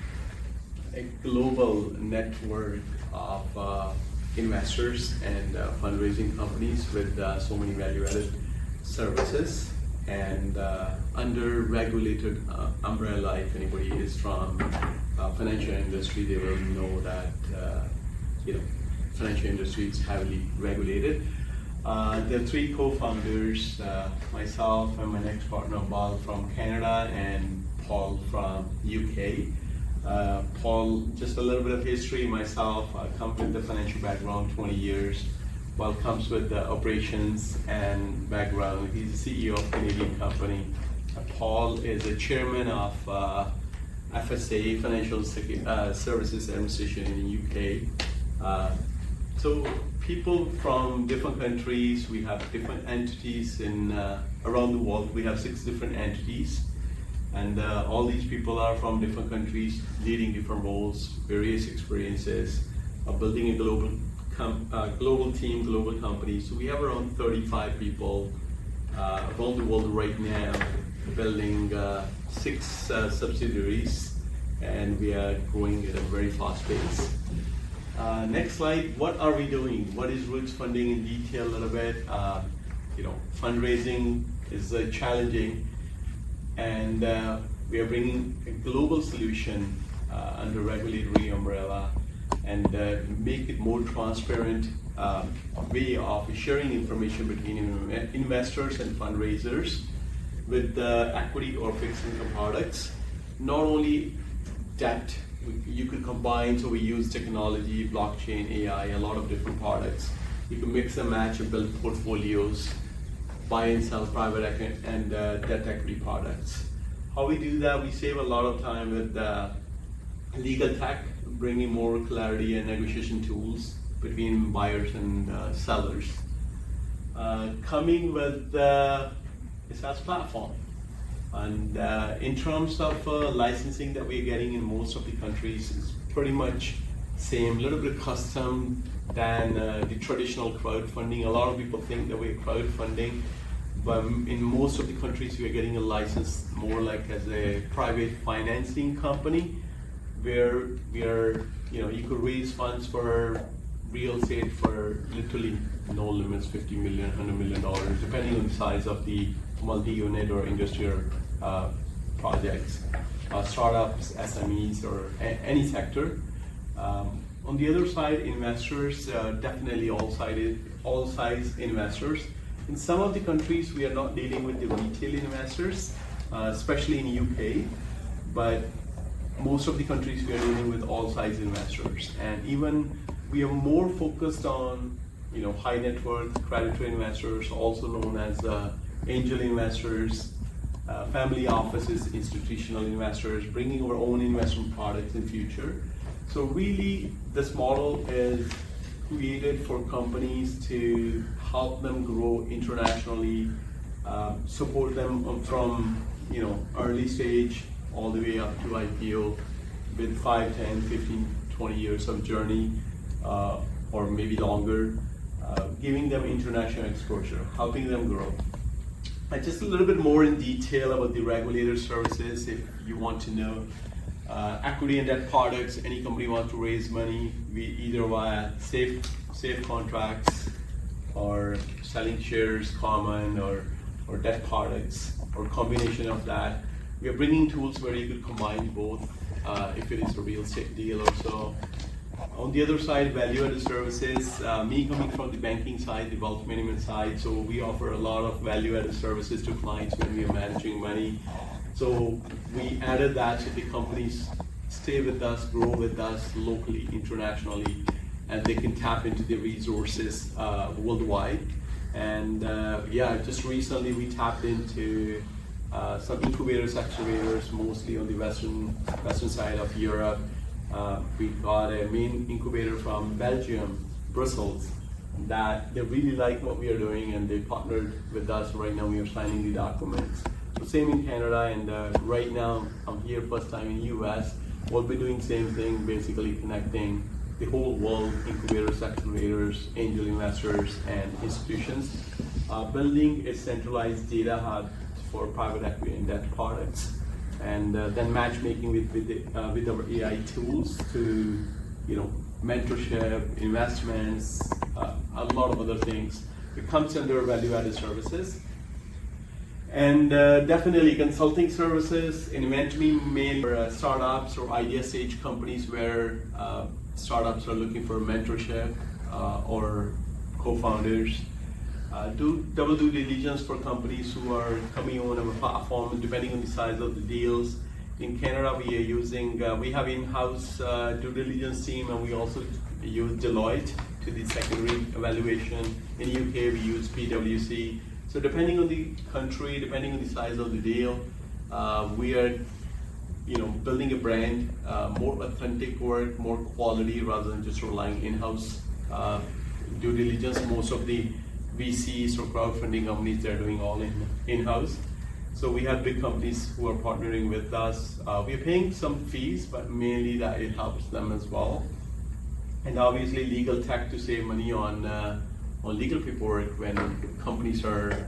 global network of investors and fundraising companies with so many value-added services, and under regulated umbrella. If anybody is from financial industry, they will know that financial industry is heavily regulated. The three co-founders, myself and my next partner Bal from Canada and Paul from UK. Paul, just a little bit of history. Myself, I come with the financial background, 20 years. Paul comes with the operations and background. He's the CEO of a Canadian company. Paul is the chairman of FSA, Financial Services Administration in the UK. So people from different countries, we have different entities in around the world. We have 6 different entities, and all these people are from different countries, leading different roles, various experiences, building a global team, global company. So we have around 35 people around the world right now, building 6 subsidiaries, and we are growing at a very fast pace. Next slide. What are we doing? What is Roots funding in detail a little bit? Fundraising is challenging, and we are bringing a global solution under regulatory umbrella and make it more transparent way of sharing information between investors and fundraisers with equity or fixed income products. Not only debt, you could combine, so we use technology, blockchain, AI, a lot of different products. You can mix and match and build portfolios, buy and sell private equity and debt equity products. How we do that, we save a lot of time with legal tech, bringing more clarity and negotiation tools between buyers and sellers. Coming with a SaaS platform. And in terms of licensing that we're getting in most of the countries is pretty much same, a little bit custom than the traditional crowdfunding. A lot of people think that we're crowdfunding, but in most of the countries we are getting a license more like as a private financing company, where we are, you could raise funds for real estate for literally no limits, $50 million, $100 million, depending on the size of the multi-unit or industrial projects, startups, SMEs, or any sector. On the other side, investors, definitely all size investors. In some of the countries, we are not dealing with the retail investors, especially in UK, but most of the countries we are dealing with all size investors. And even we are more focused on high net worth creditor investors, also known as angel investors, family offices, institutional investors, bringing our own investment products in future. So really, this model is created for companies to help them grow internationally, support them from early stage all the way up to IPO with 5, 10, 15, 20 years of journey, or maybe longer, giving them international exposure, helping them grow. Just a little bit more in detail about the regulator services, if you want to know. Equity and debt products, any company wants to raise money, we either via safe contracts or selling shares, common or debt products, or combination of that. We are bringing tools where you could combine both if it is a real estate deal also. On the other side, value-added services, me coming from the banking side, the wealth management side, so we offer a lot of value-added services to clients when we are managing money. So we added that so the companies stay with us, grow with us locally, internationally, and they can tap into the resources worldwide. And just recently we tapped into some incubators, accelerators, mostly on the western side of Europe. We got a main incubator from Belgium, Brussels, that they really like what we are doing, and they partnered with us. Right now we are signing the documents. So same in Canada, and right now I'm here first time in US. We'll be doing same thing, basically connecting the whole world, incubators, accelerators, angel investors, and institutions, building a centralized data hub for private equity and debt products, and then matchmaking with our AI tools to, mentorship, investments, a lot of other things. It comes under value-added services. And definitely consulting services, inventory mainly for startups or idea stage companies where startups are looking for mentorship or co-founders. Do double due diligence for companies who are coming on our platform, depending on the size of the deals. In Canada, we are using, we have in-house due diligence team, and we also use Deloitte to the secondary evaluation. In UK, we use PwC. So depending on the country, depending on the size of the deal, we are, building a brand, more authentic work, more quality, rather than just relying in-house due diligence. Most of the VCs or crowdfunding companies, they're doing all in-house. So we have big companies who are partnering with us. We are paying some fees, but mainly that it helps them as well. And obviously legal tech to save money on legal paperwork when companies are,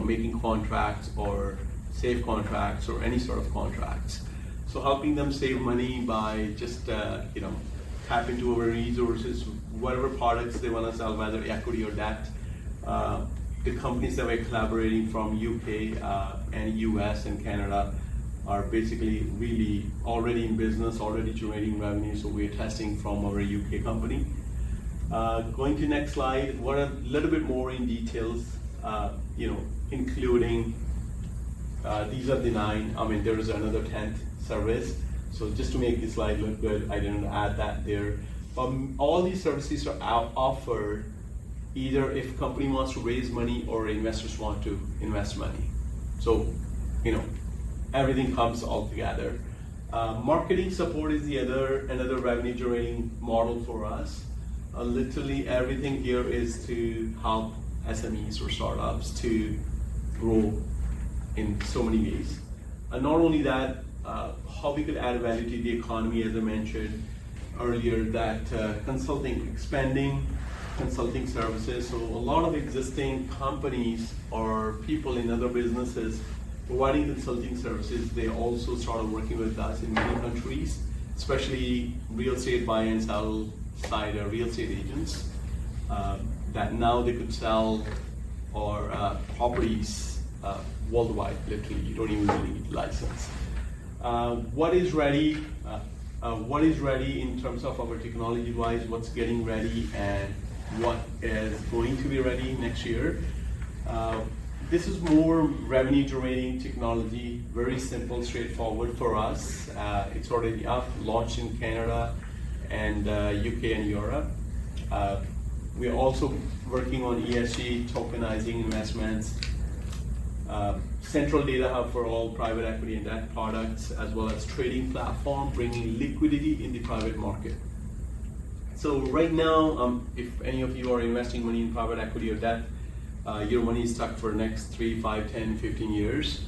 making contracts or save contracts or any sort of contracts. So helping them save money by just, tap into our resources, whatever products they want to sell, whether equity or debt. The companies that we're collaborating from UK and US and Canada are basically really already in business, already generating revenue. So we're testing from our UK company. Going to next slide, what a little bit more in details, including these are the 9. I mean, there is another 10th service. So just to make this slide look good, I didn't add that there. All these services are offered either if company wants to raise money or investors want to invest money. So, everything comes all together. Marketing support is another revenue generating model for us. Literally everything here is to help SMEs or startups to grow in so many ways. And not only that, how we could add value to the economy, as I mentioned earlier, that expanding consulting services. So a lot of existing companies or people in other businesses providing consulting services, they also started working with us in many countries, especially real estate buy and sell side real estate agents, that now they could sell or properties worldwide, literally. You don't even really need a license. What is ready in terms of our technology wise, what's getting ready and what is going to be ready next year. This is more revenue generating technology, very simple, straightforward for us. It's already up, launched in Canada and UK and Europe. We're also working on ESG, tokenizing investments, central data hub for all private equity and debt products, as well as trading platform, bringing liquidity in the private market. So right now, if any of you are investing money in private equity or debt, your money is stuck for the next 3, 5, 10, 15 years.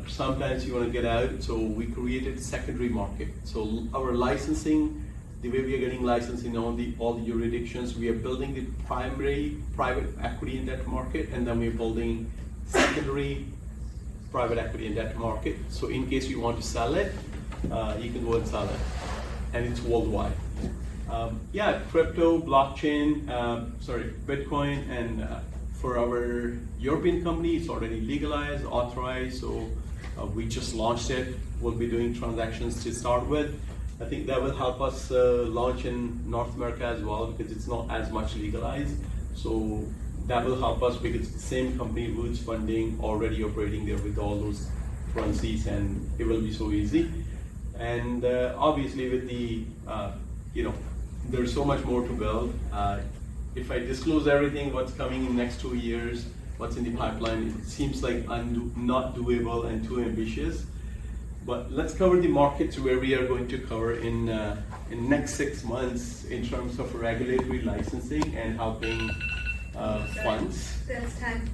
Sometimes you want to get out, so we created a secondary market. So our licensing, the way we are getting licensing in all the jurisdictions, we are building the primary private equity and debt market, and then we're building secondary private equity and debt market. So in case you want to sell it, you can go and sell it, and it's worldwide. Crypto, blockchain, Bitcoin, and for our European company, it's already legalized, authorized, so we just launched it. We'll be doing transactions to start with. I think that will help us launch in North America as well, because it's not as much legalized. So that will help us because the same company, Woods Funding, already operating there with all those currencies, and it will be so easy. And obviously with the, there's so much more to build. If I disclose everything, what's coming in next 2 years, what's in the pipeline, it seems like not doable and too ambitious. But let's cover the markets where we are going to cover in next 6 months in terms of regulatory licensing and helping funds. That's time.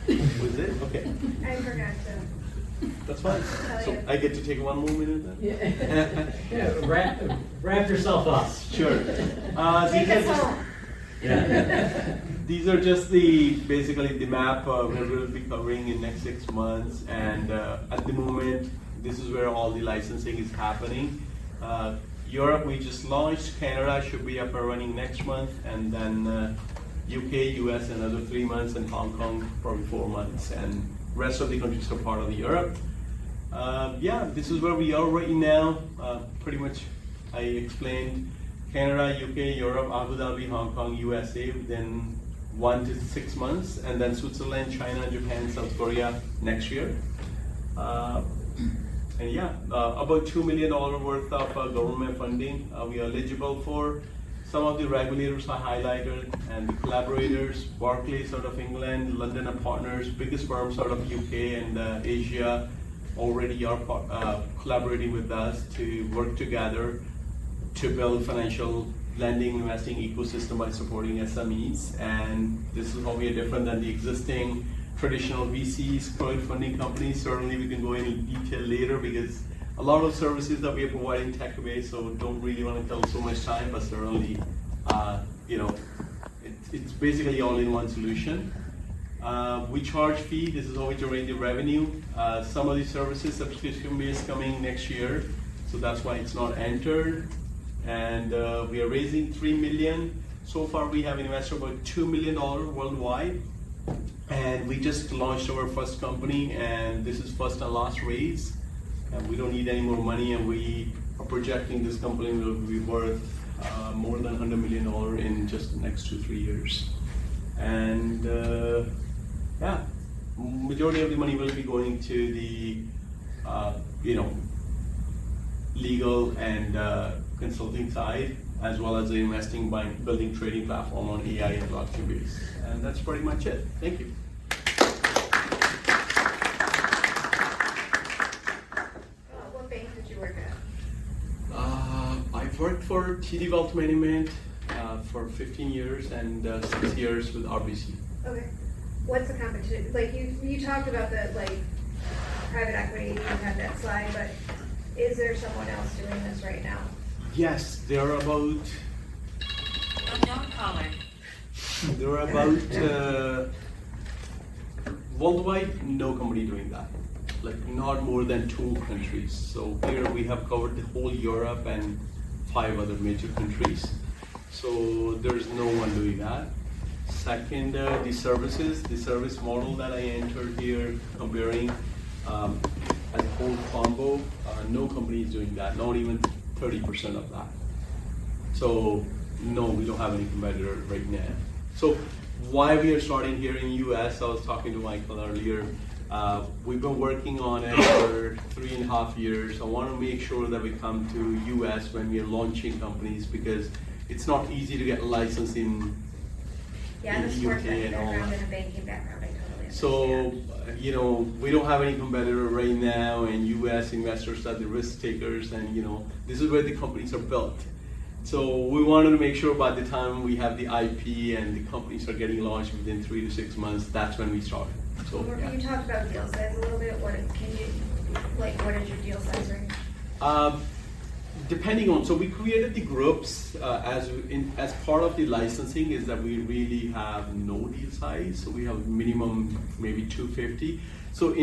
Was it? Okay. I forgot to. That's fine. So I get to take 1 more minute then? Yeah. Wrap yourself up. Sure. Take us home. Yeah. These are just basically the map where we'll be covering in next 6 months, and at the moment, this is where all the licensing is happening. Europe, we just launched. Canada should be up and running next month, and then UK, US, another 3 months, and Hong Kong probably 4 months, and rest of the countries are part of the Europe. Yeah, this is where we are right now. Pretty much, I explained Canada, UK, Europe, Abu Dhabi, Hong Kong, USA within 1 to 6 months, and then Switzerland, China, Japan, South Korea next year. And yeah, about $2 million worth of government funding we are eligible for. Some of the regulators are highlighted, and the collaborators, Barclays out of England, London and Partners, biggest firms out of UK and Asia already are collaborating with us to work together to build financial lending, investing ecosystem by supporting SMEs. And this is how we are different than the existing traditional VCs, crowdfunding companies. Certainly we can go into detail later because a lot of services that we are providing tech-based, so don't really want to tell so much time, but certainly, it's basically all-in-one solution. We charge fee, this is how we generate the revenue. Some of these services, subscription-based coming next year, so that's why it's not entered. And we are raising $3 million. So far we have invested about $2 million worldwide. And we just launched our first company, and this is first and last raise. And we don't need any more money, and we are projecting this company will be worth more than $100 million in just the next 2-3 years. And yeah, majority of the money will be going to the legal and consulting side, as well as the investing by building trading platform on AI and blockchain base. And that's pretty much it. Thank you. What bank did you work at? I've worked for TD Wealth Management for 15 years and 6 years with RBC. Okay. What's the competition? Like you talked about the private equity, you had that slide, but is there someone else doing this right now? Yes, there are about. Unknown caller. There are about worldwide, no company doing that. Like not more than 2 countries. So here we have covered the whole Europe and 5 other major countries. So there's no one doing that. Second, the service model that I entered here, comparing as a whole combo, no company is doing that, not even 30% of that. So no, we don't have any competitor right now. So why we are starting here in US, I was talking to Michael earlier, we've been working on it for 3.5 years. I want to make sure that we come to US when we are launching companies, because it's not easy to get licensed in Yeah, the in sports UK and all background that. and a banking background, I totally understand. So, we don't have any competitor right now, and US investors are the risk takers, and this is where the companies are built. So we wanted to make sure by the time we have the IP and the companies are getting launched within 3 to 6 months, that's when we start. So, yeah. You talked about deal size a little bit. What is your deal size range? Depending on, so we created the groups as part of the licensing is that we really have no deal size. So we have minimum maybe 250. So the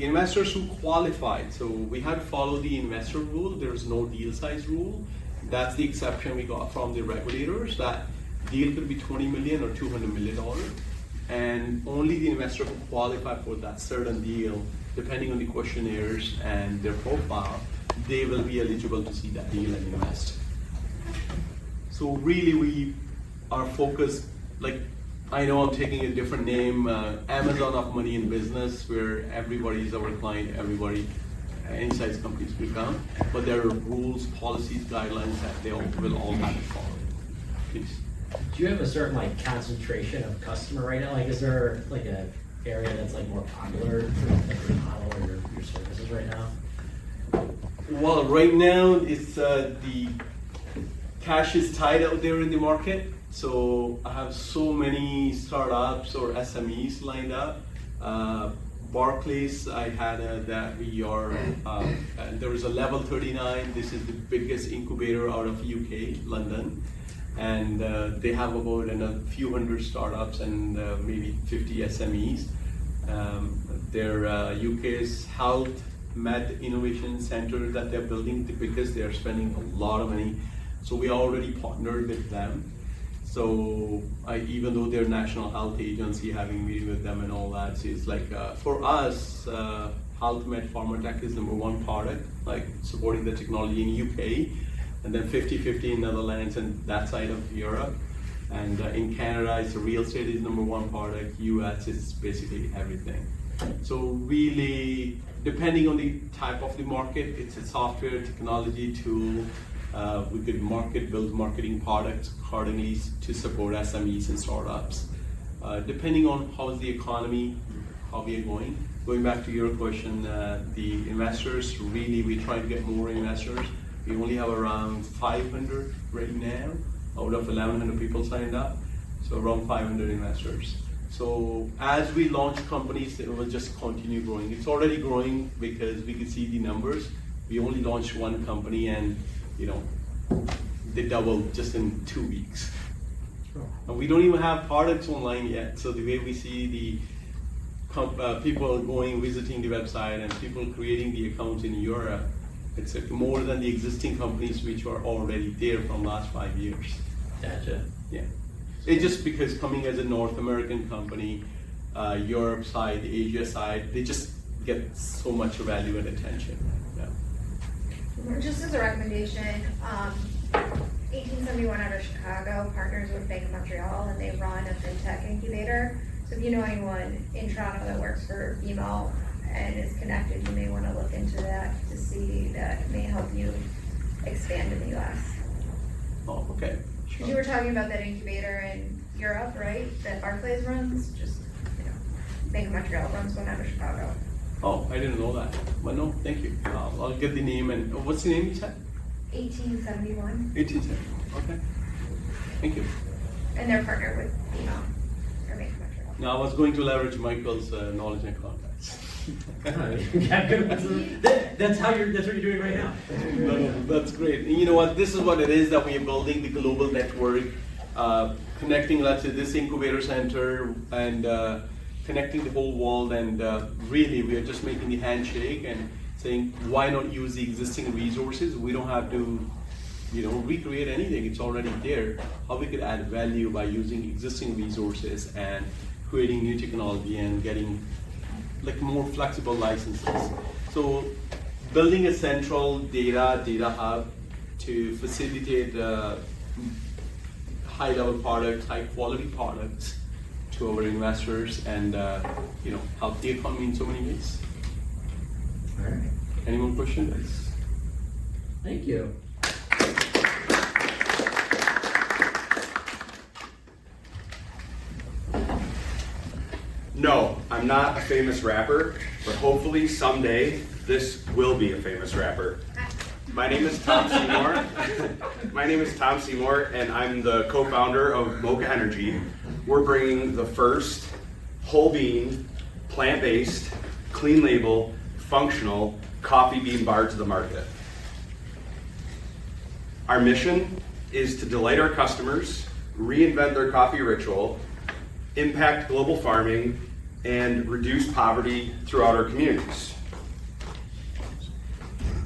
investors who qualified, so we had to follow the investor rule. There's no deal size rule. That's the exception we got from the regulators, that deal could be $20 million or $200 million. And only the investor who qualify for that certain deal, depending on the questionnaires and their profile, they will be eligible to see that deal and invest. So really we are focused, I know I'm taking a different name, Amazon of money in business, where everybody is our client, any size companies will come, but there are rules, policies, guidelines that they all will all have to follow. Please. Do you have a certain concentration of customer right now? Is there a area that's more popular for your model or your services right now? Well, right now it's the cash is tight out there in the market. So I have so many startups or SMEs lined up. Barclays, I had that we are, and there is a level 39. This is the biggest incubator out of UK, London. And they have about a few hundred startups and maybe 50 SMEs. Their UK's health med innovation center that they're building, because they are spending a lot of money. So we already partnered with them. So even though they're national health agency, having meeting with them and all that, so it's like for us, health med pharma tech is number one product, like supporting the technology in UK, and then 50-50 in Netherlands and that side of Europe. And in Canada, it's real estate is number one product. US is basically everything. So really, depending on the type of the market, it's a software technology tool. We could build marketing products accordingly to support SMEs and startups. Depending on how's the economy, how we are going. Going back to your question, the investors, really we're trying to get more investors. We only have around 500 right now, out of 1,100 people signed up. So around 500 investors. So as we launch companies, it will just continue growing. It's already growing because we can see the numbers. We only launched one company and they doubled just in 2 weeks. And we don't even have products online yet. So the way we see the people going, visiting the website and people creating the accounts in Europe, it's more than the existing companies which are already there from last 5 years. Gotcha. Yeah. It's just because coming as a North American company, Europe side, Asia side, they just get so much value and attention. Yeah. Just as a recommendation, 1871 out of Chicago partners with Bank of Montreal, and they run a fintech incubator. So if you know anyone in Toronto that works for BMO and is connected, you may want to look into that to see that may help you expand in the US. Oh, okay. Because you were talking about that incubator in Europe, right? That Barclays runs, just, Bank of Montreal runs one out of Chicago. Oh, I didn't know that. But no, thank you. I'll get the name and what's the name you said? 1871. 1871. Okay. Thank you. And they're partnered with BMO or Bank of Montreal. Now I was going to leverage Michael's knowledge and contacts. That's what you're doing right now. No, that's great. And you know what? This is what it is that we are building, the global network, connecting, let's say, this incubator center and connecting the whole world. And really, we are just making the handshake and saying, why not use the existing resources? We don't have to, recreate anything. It's already there. How we could add value by using existing resources and creating new technology and getting more flexible licenses. So building a central data hub to facilitate high level products, high quality products to our investors and help the economy in so many ways. All right. Any more questions? Thank you. No, I'm not a famous rapper, but hopefully someday this will be a famous rapper. My name is Tom Seymour. And I'm the co-founder of Moka Energy. We're bringing the first whole bean, plant-based, clean label, functional coffee bean bar to the market. Our mission is to delight our customers, reinvent their coffee ritual, impact global farming, and reduce poverty throughout our communities.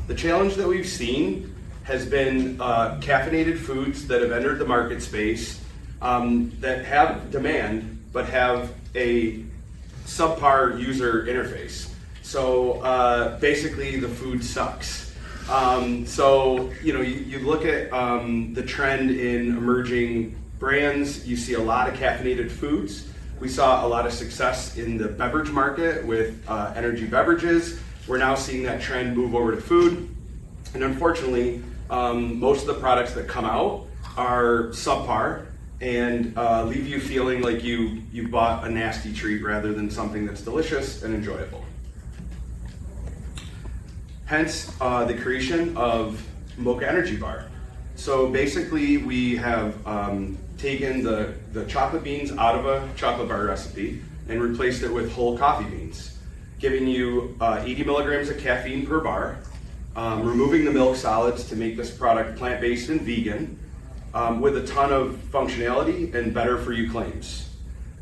The challenge that we've seen has been caffeinated foods that have entered the market space that have demand but have a subpar user interface. So basically the food sucks. You look at the trend in emerging brands, you see a lot of caffeinated foods. We saw a lot of success in the beverage market with energy beverages. We're now seeing that trend move over to food. And unfortunately, most of the products that come out are subpar and leave you feeling like you bought a nasty treat rather than something that's delicious and enjoyable. Hence the creation of Moka Energy Bar. So basically we have taken the chocolate beans out of a chocolate bar recipe and replaced it with whole coffee beans, giving you 80 milligrams of caffeine per bar, removing the milk solids to make this product plant-based and vegan, with a ton of functionality and better for you claims.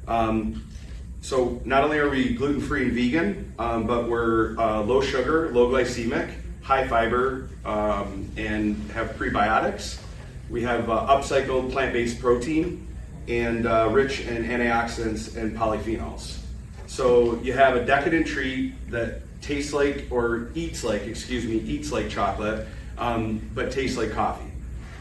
So not only are we gluten-free and vegan, but we're low sugar, low glycemic, high fiber, and have prebiotics. We have upcycled plant-based protein and rich in antioxidants and polyphenols. So you have a decadent treat that tastes like, or eats like chocolate, but tastes like coffee.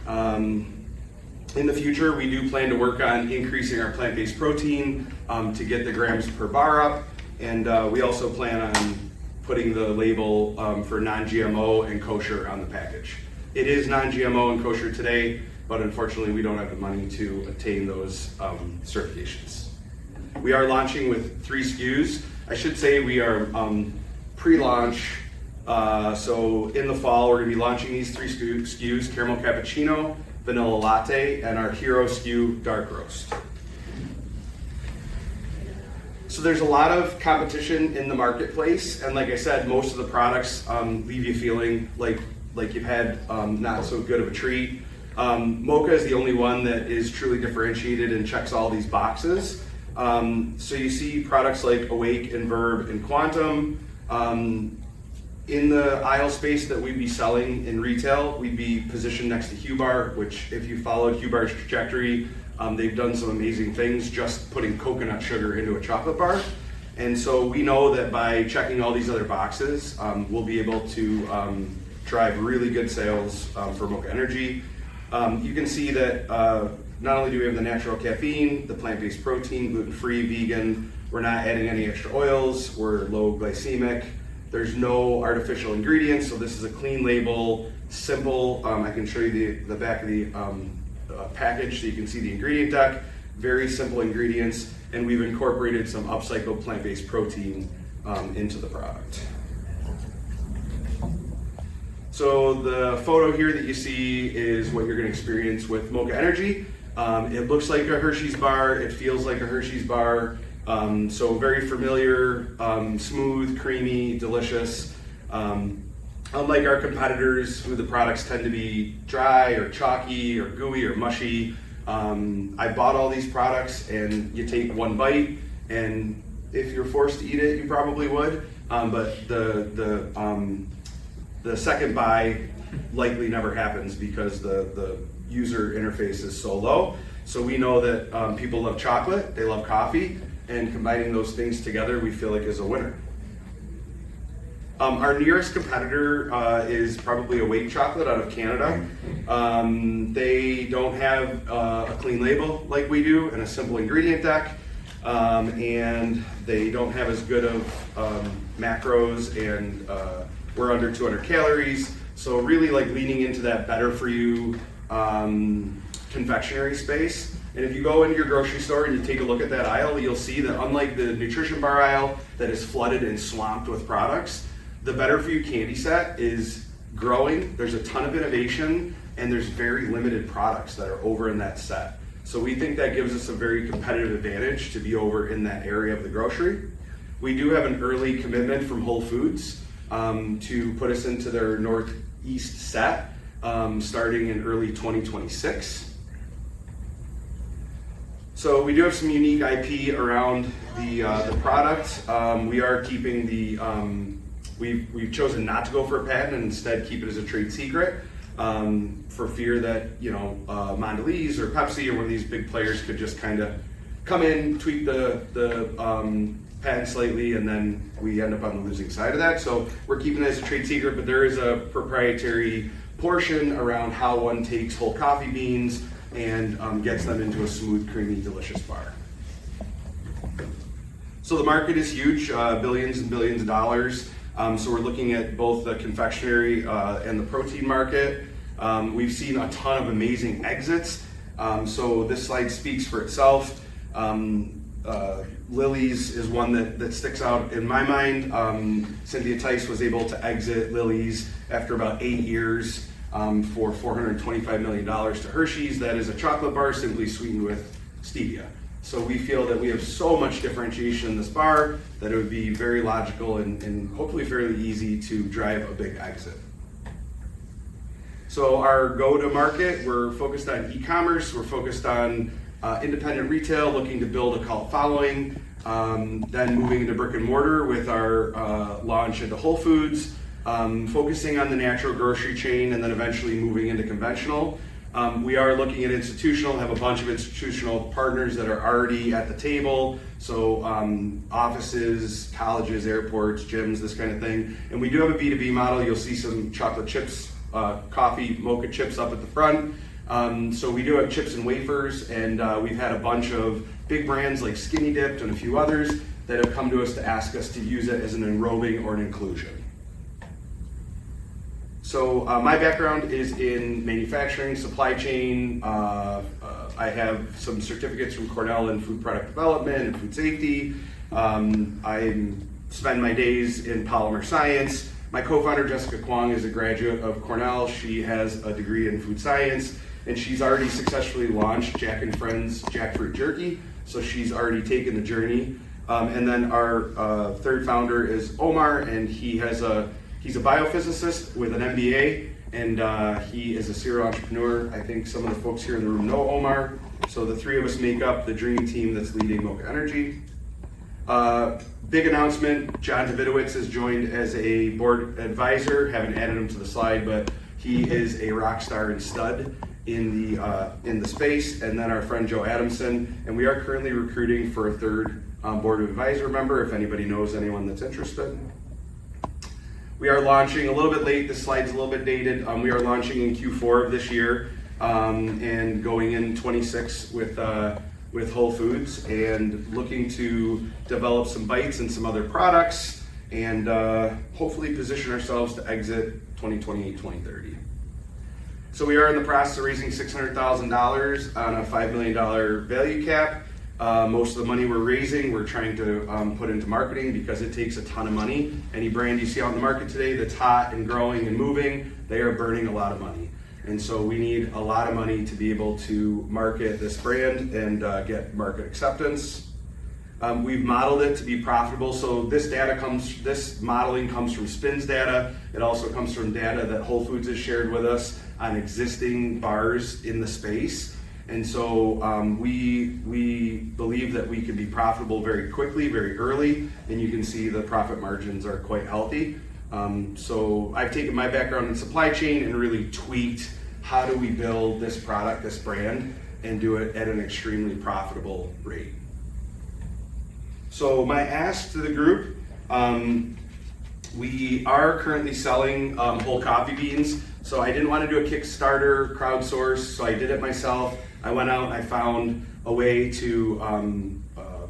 In the future, we do plan to work on increasing our plant-based protein to get the grams per bar up, and we also plan on putting the label for non-GMO and kosher on the package. It is non-GMO and kosher today, but unfortunately we don't have the money to attain those certifications. We are launching with 3 SKUs. I should say we are pre-launch, so in the fall we're going to be launching these 3 SKUs, caramel cappuccino, vanilla latte, and our hero SKU, dark roast. So there's a lot of competition in the marketplace, and like I said, most of the products leave you feeling like you've had not so good of a treat. Moka is the only one that is truly differentiated and checks all these boxes. So you see products like Awake and Verb and Quantum. In the aisle space that we'd be selling in retail, we'd be positioned next to Hubar, which if you followed Hubar's trajectory, they've done some amazing things just putting coconut sugar into a chocolate bar. And so we know that by checking all these other boxes, we'll be able to drive really good sales for Moka Energy. You can see that not only do we have the natural caffeine, the plant-based protein, gluten-free, vegan, we're not adding any extra oils, we're low glycemic, there's no artificial ingredients, so this is a clean label, simple. I can show you the back of the package so you can see the ingredient deck. Very simple ingredients, and we've incorporated some upcycled plant-based protein into the product. So the photo here that you see is what you're going to experience with Moka Energy. It looks like a Hershey's bar, it feels like a Hershey's bar, so very familiar, smooth, creamy, delicious. Unlike our competitors, who the products tend to be dry or chalky or gooey or mushy, I bought all these products, and you take one bite, and if you're forced to eat it, you probably would. But the second buy likely never happens because the user interface is so low. So we know that people love chocolate, they love coffee, and combining those things together we feel like is a winner. Our nearest competitor is probably Awake Chocolate out of Canada. They don't have a clean label like we do and a simple ingredient deck, and they don't have as good of macros, and we're under 200 calories. So really like leaning into that better for you confectionery space. And if you go into your grocery store and you take a look at that aisle, you'll see that unlike the nutrition bar aisle that is flooded and swamped with products, the better for you candy set is growing. There's a ton of innovation, and there's very limited products that are over in that set. So we think that gives us a very competitive advantage to be over in that area of the grocery. We do have an early commitment from Whole Foods to put us into their Northeast set starting in early 2026. So we do have some unique IP around the product. We are keeping the, we've chosen not to go for a patent and instead keep it as a trade secret for fear that, Mondelez or Pepsi or one of these big players could just kind of come in, tweak the patent slightly, and then we end up on the losing side of that. So we're keeping it as a trade secret, but there is a proprietary portion around how one takes whole coffee beans and gets them into a smooth, creamy, delicious bar. So the market is huge, billions and billions of dollars. So we're looking at both the confectionery and the protein market. We've seen a ton of amazing exits. So this slide speaks for itself. Lily's is one that sticks out in my mind. Cynthia Tice was able to exit Lily's after about 8 years for $425 million to Hershey's. That is a chocolate bar simply sweetened with stevia. So we feel that we have so much differentiation in this bar that it would be very logical and hopefully fairly easy to drive a big exit. So our go-to-market, we're focused on e-commerce, we're focused on independent retail, looking to build a cult following, then moving into brick and mortar with our launch into Whole Foods, focusing on the natural grocery chain, and then eventually moving into conventional. We are looking at institutional, have a bunch of institutional partners that are already at the table. So offices, colleges, airports, gyms, this kind of thing. And we do have a B2B model. You'll see some chocolate chips, coffee, mocha chips up at the front. So we do have chips and wafers, and we've had a bunch of big brands like Skinny Dipped and a few others that have come to us to ask us to use it as an enrobing or an inclusion. So my background is in manufacturing, supply chain. I have some certificates from Cornell in food product development and food safety. I spend my days in polymer science. My co-founder, Jessica Kwong, is a graduate of Cornell. She has a degree in food science, and she's already successfully launched Jack and Friends Jackfruit Jerky. So she's already taken the journey. And then our third founder is Omar, and he's a biophysicist with an MBA, and he is a serial entrepreneur. I think some of the folks here in the room know Omar. So the three of us make up the dream team that's leading Moka Energy. Big announcement, John Davidowitz has joined as a board advisor. Haven't added him to the slide, but he is a rock star and stud in the space. And then our friend Joe Adamson, and we are currently recruiting for a third board of advisor member if anybody knows anyone that's interested. We are launching a little bit late, this slide's a little bit dated. We are launching in Q4 of this year and going in 26 with Whole Foods and looking to develop some bites and some other products and hopefully position ourselves to exit 2028, 2030. So we are in the process of raising $600,000 on a $5 million value cap. Most of the money we're raising, we're trying to put into marketing because it takes a ton of money. Any brand you see out in the market today that's hot and growing and moving, they are burning a lot of money. And so we need a lot of money to be able to market this brand and get market acceptance. We've modeled it to be profitable. So this modeling comes from SPINS data. It also comes from data that Whole Foods has shared with us on existing bars in the space. And so we believe that we can be profitable very quickly, very early, and you can see the profit margins are quite healthy. So I've taken my background in supply chain and really tweaked how do we build this product, this brand, and do it at an extremely profitable rate. So my ask to the group, we are currently selling whole coffee beans. So I didn't want to do a Kickstarter crowdsource, so I did it myself. I went out and I found a way to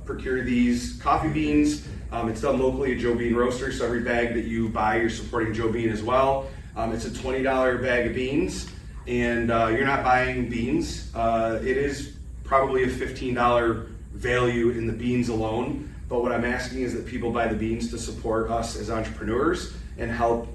procure these coffee beans. It's done locally at Joe Bean Roaster, so every bag that you buy, you're supporting Joe Bean as well. It's a $20 bag of beans, and you're not buying beans. It is probably a $15 value in the beans alone, but what I'm asking is that people buy the beans to support us as entrepreneurs and help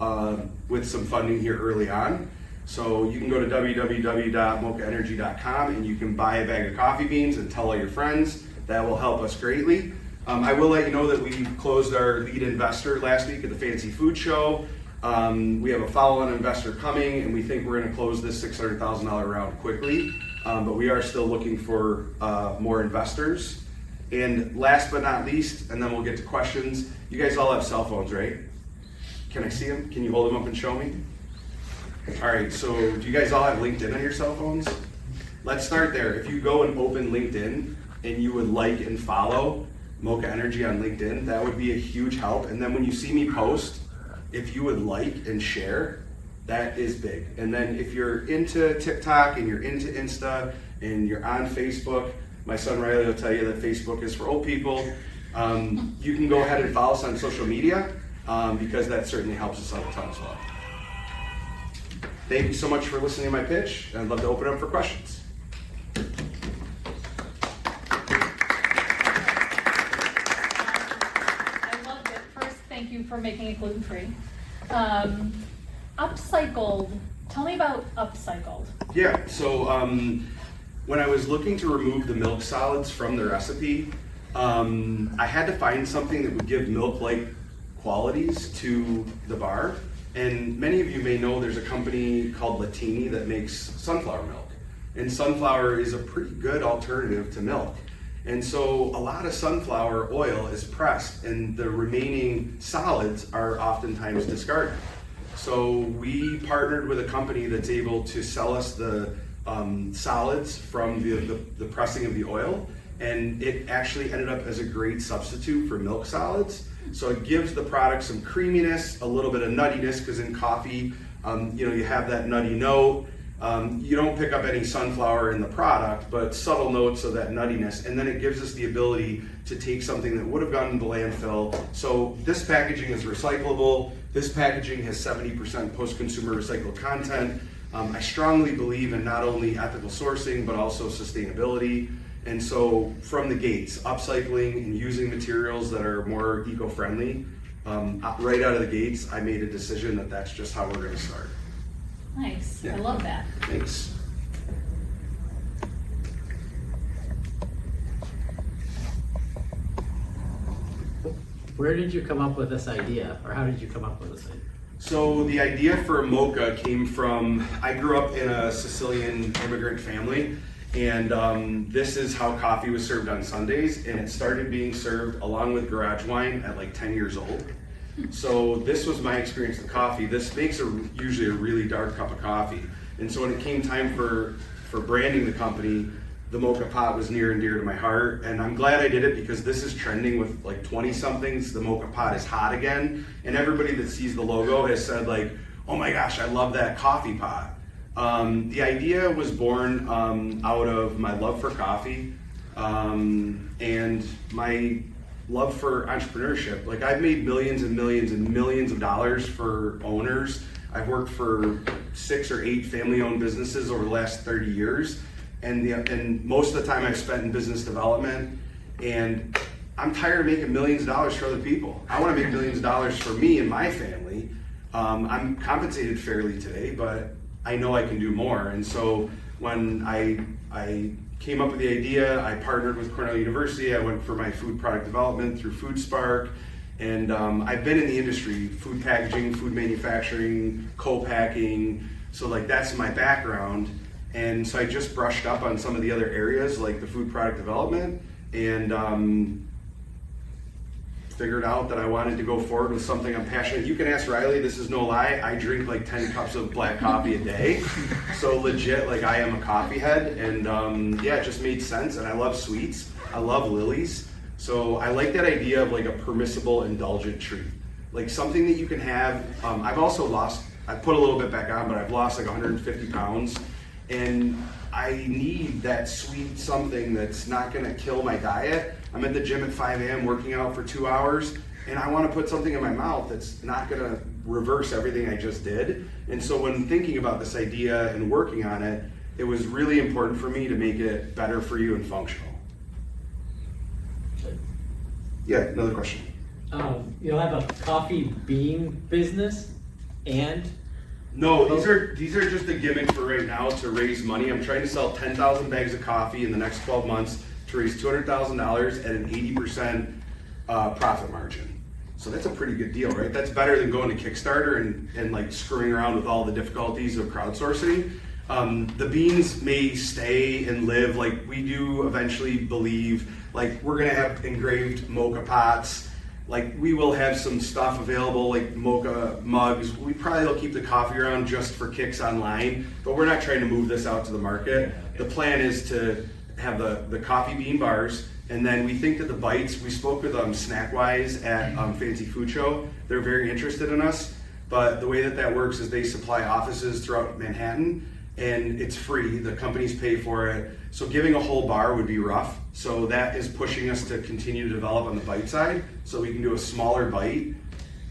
with some funding here early on. So you can go to www.mokaaenergy.com and you can buy a bag of coffee beans and tell all your friends. That will help us greatly. I will let you know that we closed our lead investor last week at the Fancy Food Show. We have a follow-on investor coming, and we think we're going to close this $600,000 round quickly. But we are still looking for more investors. And last but not least, and then we'll get to questions. You guys all have cell phones, right? Can I see them? Can you hold them up and show me? All right, so do you guys all have LinkedIn on your cell phones? Let's start there. If you go and open LinkedIn and you would like and follow Moka Energy on LinkedIn, that would be a huge help. And then when you see me post, if you would like and share, that is big. And then if you're into TikTok and you're into Insta and you're on Facebook, my son Riley will tell you that Facebook is for old people. You can go ahead and follow us on social media because that certainly helps us out a ton as well. Thank you so much for listening to my pitch. I'd love to open it up for questions. I loved it. First, thank you for making it gluten-free. Upcycled, tell me about Upcycled. Yeah, so when I was looking to remove the milk solids from the recipe, I had to find something that would give milk-like qualities to the bar. And many of you may know there's a company called Latini that makes sunflower milk. And sunflower is a pretty good alternative to milk. And so a lot of sunflower oil is pressed and the remaining solids are oftentimes discarded. So we partnered with a company that's able to sell us the solids from the pressing of the oil, and it actually ended up as a great substitute for milk solids. So it gives the product some creaminess, a little bit of nuttiness, because in coffee, you have that nutty note. You don't pick up any sunflower in the product, but subtle notes of that nuttiness, and then it gives us the ability to take something that would have gone into landfill. So this packaging is recyclable. This packaging has 70% post-consumer recycled content. I strongly believe in not only ethical sourcing, but also sustainability. And so from the gates, upcycling and using materials that are more eco-friendly, right out of the gates, I made a decision that that's just how we're gonna start. Nice, Yeah. I love that. Thanks. Where did you come up with this idea, or how did you come up with this idea? So the idea for Moka came from, I grew up in a Sicilian immigrant family, and this is how coffee was served on Sundays, and it started being served along with garage wine at like 10 years old. So this was my experience with coffee. This makes usually a really dark cup of coffee. And so when it came time for branding the company, the Moka pot was near and dear to my heart. And I'm glad I did it because this is trending with like 20 somethings. The Moka pot is hot again. And everybody that sees the logo has said like, oh my gosh, I love that coffee pot. The idea was born out of my love for coffee and my love for entrepreneurship. Like I've made millions and millions and millions of dollars for owners. I've worked for 6 or 8 family-owned businesses over the last 30 years. And most of the time I've spent in business development, and I'm tired of making millions of dollars for other people. I want to make millions of dollars for me and my family. I'm compensated fairly today, but I know I can do more. And so when I came up with the idea, I partnered with Cornell University. I went for my food product development through FoodSpark. And I've been in the industry, food packaging, food manufacturing, co-packing. So like that's my background. And so I just brushed up on some of the other areas like the food product development, and figured out that I wanted to go forward with something I'm passionate. You can ask Riley, this is no lie, I drink like 10 cups of black coffee a day. So legit, like I am a coffee head, and yeah, it just made sense. And I love sweets, I love lilies. So I like that idea of like a permissible, indulgent treat. Like something that you can have. I've also lost, I put a little bit back on, but I've lost like 150 pounds. And I need that sweet something that's not gonna kill my diet. I'm at the gym at 5 a.m. working out for 2 hours, and I wanna put something in my mouth that's not gonna reverse everything I just did. And so when thinking about this idea and working on it, it was really important for me to make it better for you and functional. Yeah, another question. You'll have a coffee bean business and? No, these are just a gimmick for right now to raise money. I'm trying to sell 10,000 bags of coffee in the next 12 months to raise $200,000 at an 80% profit margin. So that's a pretty good deal, right? That's better than going to Kickstarter and like screwing around with all the difficulties of crowdsourcing. The beans may stay and live. Like we do eventually believe, like we're gonna have engraved Moka pots. Like we will have some stuff available like Moka mugs. We probably will keep the coffee around just for kicks online, but we're not trying to move this out to the market. The plan is to have the coffee bean bars, and then we think that the bites, we spoke with Snackwise at Fancy Food Show. They're very interested in us, but the way that works is they supply offices throughout Manhattan, and it's free, the companies pay for it. So giving a whole bar would be rough. So that is pushing us to continue to develop on the bite side, so we can do a smaller bite,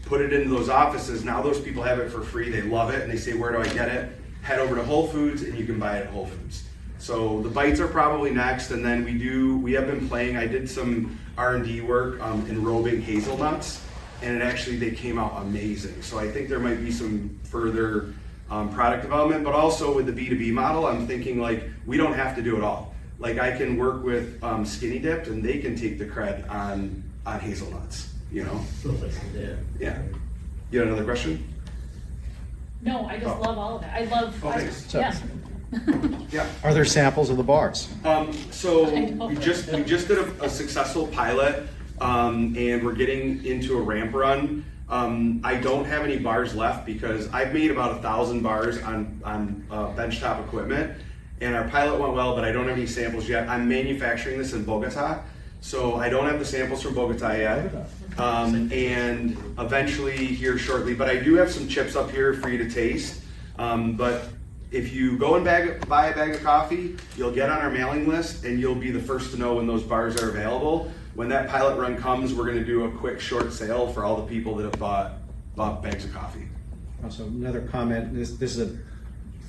put it into those offices. Now those people have it for free, they love it, and they say, where do I get it? Head over to Whole Foods and you can buy it at Whole Foods. So the bites are probably next, and then we have been playing, I did some R&D work enrobing hazelnuts, and they came out amazing. So I think there might be some further product development, but also with the B2B model, I'm thinking like, we don't have to do it all. Like I can work with Skinny Dipped and they can take the cred on hazelnuts, you know? Yeah. You have another question? No, I just Oh. love all of it. I love, Okay. yeah. Yeah. Are there samples of the bars? So we just did a successful pilot, and we're getting into a ramp run. I don't have any bars left because I've made about 1,000 bars on benchtop equipment, and our pilot went well, but I don't have any samples yet. I'm manufacturing this in Bogota, so I don't have the samples from Bogota yet. And eventually here shortly, but I do have some chips up here for you to taste. But if you go and buy a bag of coffee, you'll get on our mailing list and you'll be the first to know when those bars are available. When that pilot run comes, we're gonna do a quick short sale for all the people that have bought bags of coffee. Also, another comment, this is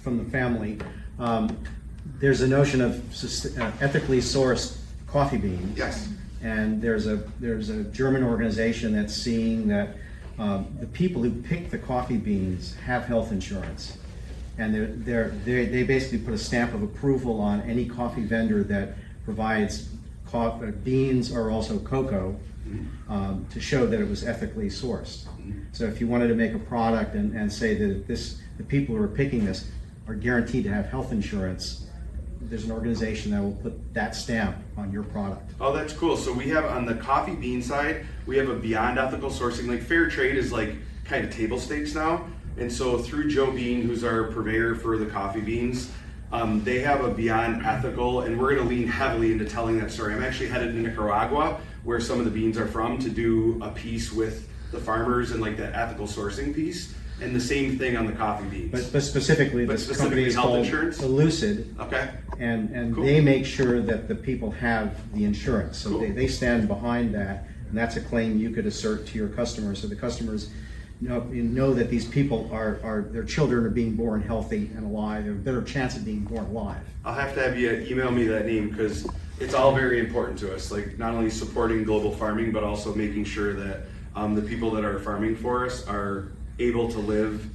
from the family. There's a notion of ethically sourced coffee beans. Yes. And there's a German organization that's seeing that the people who pick the coffee beans have health insurance. And they basically put a stamp of approval on any coffee vendor that provides beans or also cocoa to show that it was ethically sourced. So if you wanted to make a product and say that the people who are picking this are guaranteed to have health insurance, there's an organization that will put that stamp on your product. Oh, that's cool. So we have on the coffee bean side, we have a beyond ethical sourcing. Like fair trade is like kind of table stakes now. And so through Joe Bean, who's our purveyor for the coffee beans, they have a beyond ethical, and we're going to lean heavily into telling that story. I'm actually headed to Nicaragua, where some of the beans are from, to do a piece with the farmers and like that ethical sourcing piece. And the same thing on the coffee beans. But specifically, this company is health called insurance? Lucid. Okay. And Cool. they make sure that the people have the insurance. So Cool. they stand behind that, and that's a claim you could assert to your customers. So the customers know that these people their children are being born healthy and alive. They have a better chance of being born alive. I'll have to have you email me that name because it's all very important to us. Like not only supporting global farming, but also making sure that the people that are farming for us are able to live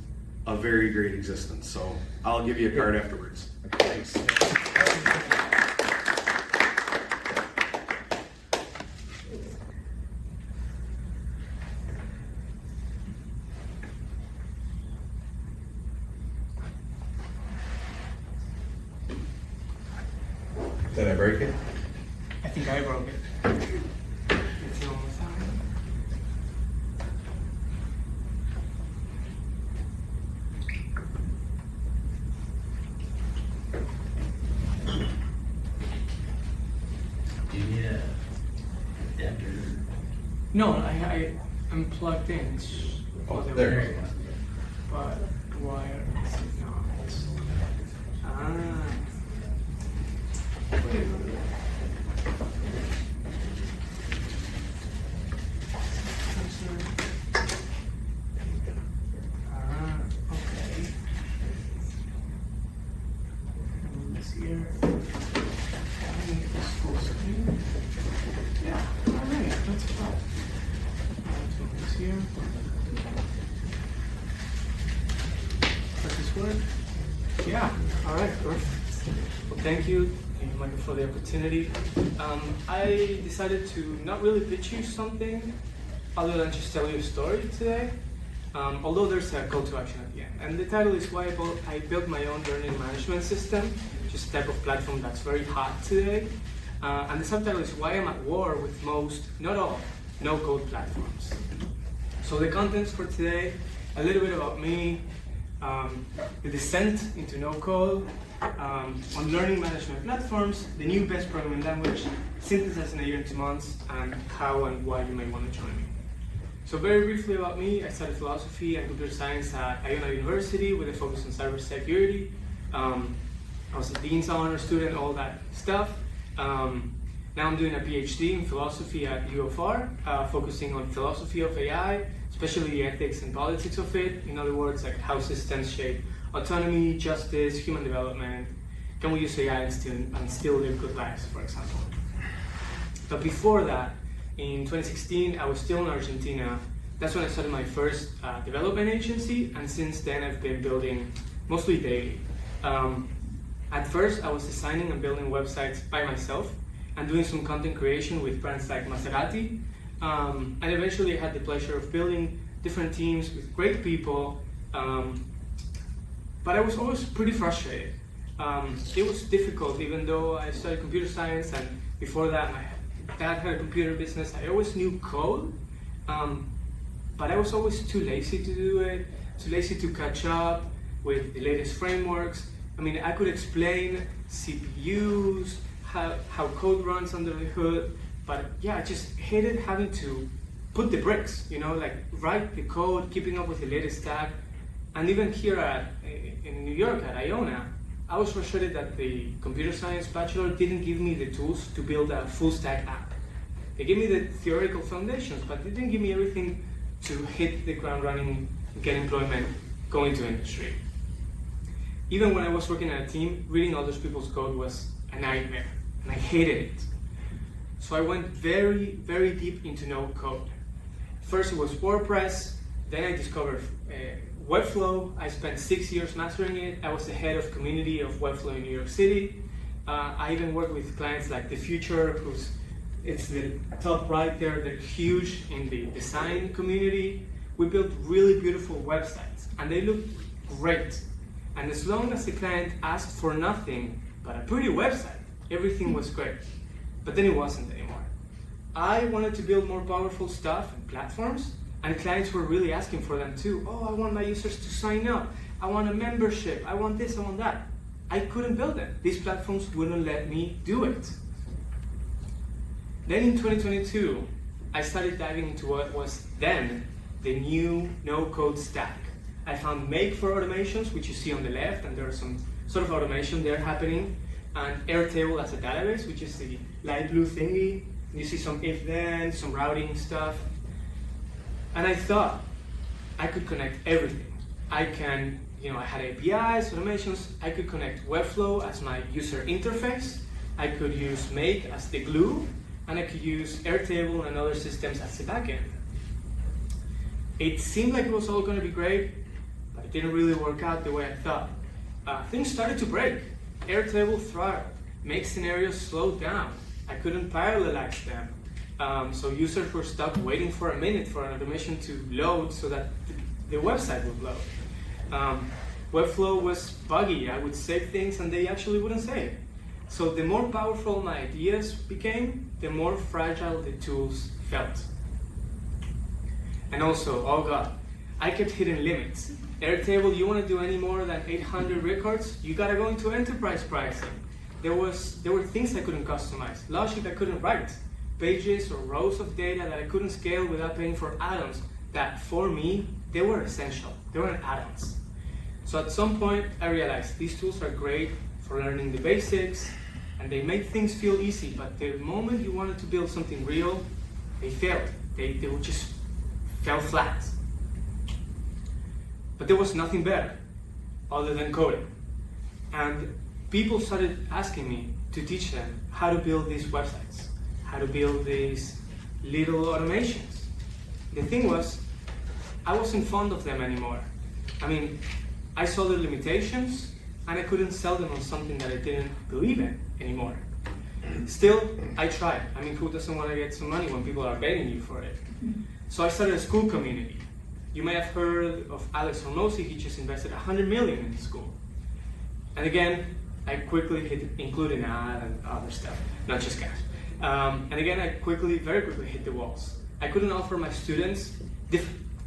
a very great existence. So I'll give you a card afterwards. Thanks. Did I break it? I think I broke it. It's almost out. Do you need a adapter? No, I'm plugged in. Oh, there you go. But wire is not. Ah. Wait a minute. Ah, okay. This here. Having this full screen. Yeah, alright, that's fine. Let's move this here. Does this work? Yeah, alright, perfect. Well, thank you Michael for the opportunity. I decided to not really pitch you something other than just tell you a story today, although there's a call to action at the end. And the title is why I built my own learning management system, just a type of platform that's very hot today. And the subtitle is why I'm at war with most, not all, no-code platforms. So the contents for today, a little bit about me, the descent into no-code, on learning management platforms, the new best programming language, synthesized in a year and 2 months, and how and why you may want to join me. So very briefly about me, I studied philosophy and computer science at Iona University with a focus on cybersecurity. I was a Dean's Honor student, all that stuff. Now I'm doing a PhD in philosophy at UFR, focusing on philosophy of AI, especially the ethics and politics of it. In other words, like how systems shape autonomy, justice, human development. Can we use AI and still live good lives, for example? But before that, in 2016, I was still in Argentina. That's when I started my first development agency, and since then I've been building mostly daily. At first, I was designing and building websites by myself and doing some content creation with brands like Maserati. And eventually, I had the pleasure of building different teams with great people. But I was always pretty frustrated. It was difficult, even though I studied computer science, and before that, my dad had a computer business. I always knew code, but I was always too lazy to do it, too lazy to catch up with the latest frameworks. I mean, I could explain CPUs, how code runs under the hood, but yeah, I just hated having to put the bricks, like write the code, keeping up with the latest stack. And even here in New York at Iona, I was frustrated that the computer science bachelor didn't give me the tools to build a full stack app. They gave me the theoretical foundations, but they didn't give me everything to hit the ground running, get employment, go into industry. Even when I was working at a team, reading other people's code was a nightmare, and I hated it. So I went very, very deep into no code. First it was WordPress, then I discovered Webflow. I spent 6 years mastering it. I was the head of community of Webflow in New York City. I even worked with clients like The Future, it's the top right there. They're huge in the design community. We built really beautiful websites, and they looked great. And as long as the client asked for nothing but a pretty website, everything was great. But then it wasn't anymore. I wanted to build more powerful stuff and platforms, and clients were really asking for them too. Oh, I want my users to sign up. I want a membership. I want this, I want that. I couldn't build them. These platforms wouldn't let me do it. Then in 2022, I started diving into what was then the new no-code stack. I found Make for automations, which you see on the left, and there's some sort of automation there happening, and Airtable as a database, which is the light blue thingy. You see some if-then, some routing stuff. And I thought I could connect everything. I had APIs, automations. I could connect Webflow as my user interface. I could use Make as the glue, and I could use Airtable and other systems as the backend. It seemed like it was all going to be great, but it didn't really work out the way I thought. Things started to break. Airtable throttled. Make scenarios slowed down. I couldn't parallelize them. So users were stuck waiting for a minute for an automation to load so that the website would load. Webflow was buggy. I would save things and they actually wouldn't save. So the more powerful my ideas became, the more fragile the tools felt. And also, oh God, I kept hitting limits. Airtable, you want to do any more than 800 records? You gotta go into enterprise pricing. There were things I couldn't customize, logic I couldn't write, pages or rows of data that I couldn't scale without paying for add-ons that, for me, they were essential. They weren't add-ons. So at some point, I realized these tools are great for learning the basics, and they make things feel easy, but the moment you wanted to build something real, they failed. They would just fell flat. But there was nothing better other than coding. And people started asking me to teach them how to build these websites, how to build these little automations. The thing was, I wasn't fond of them anymore. I mean, I saw the limitations and I couldn't sell them on something that I didn't believe in anymore. Still, I tried. I mean, who doesn't want to get some money when people are begging you for it? So I started a school community. You may have heard of Alex Hormozi. He just invested $100 million in the school. And again, I quickly hit include an ad and other stuff, not just cash. And again, I very quickly hit the walls. I couldn't offer my students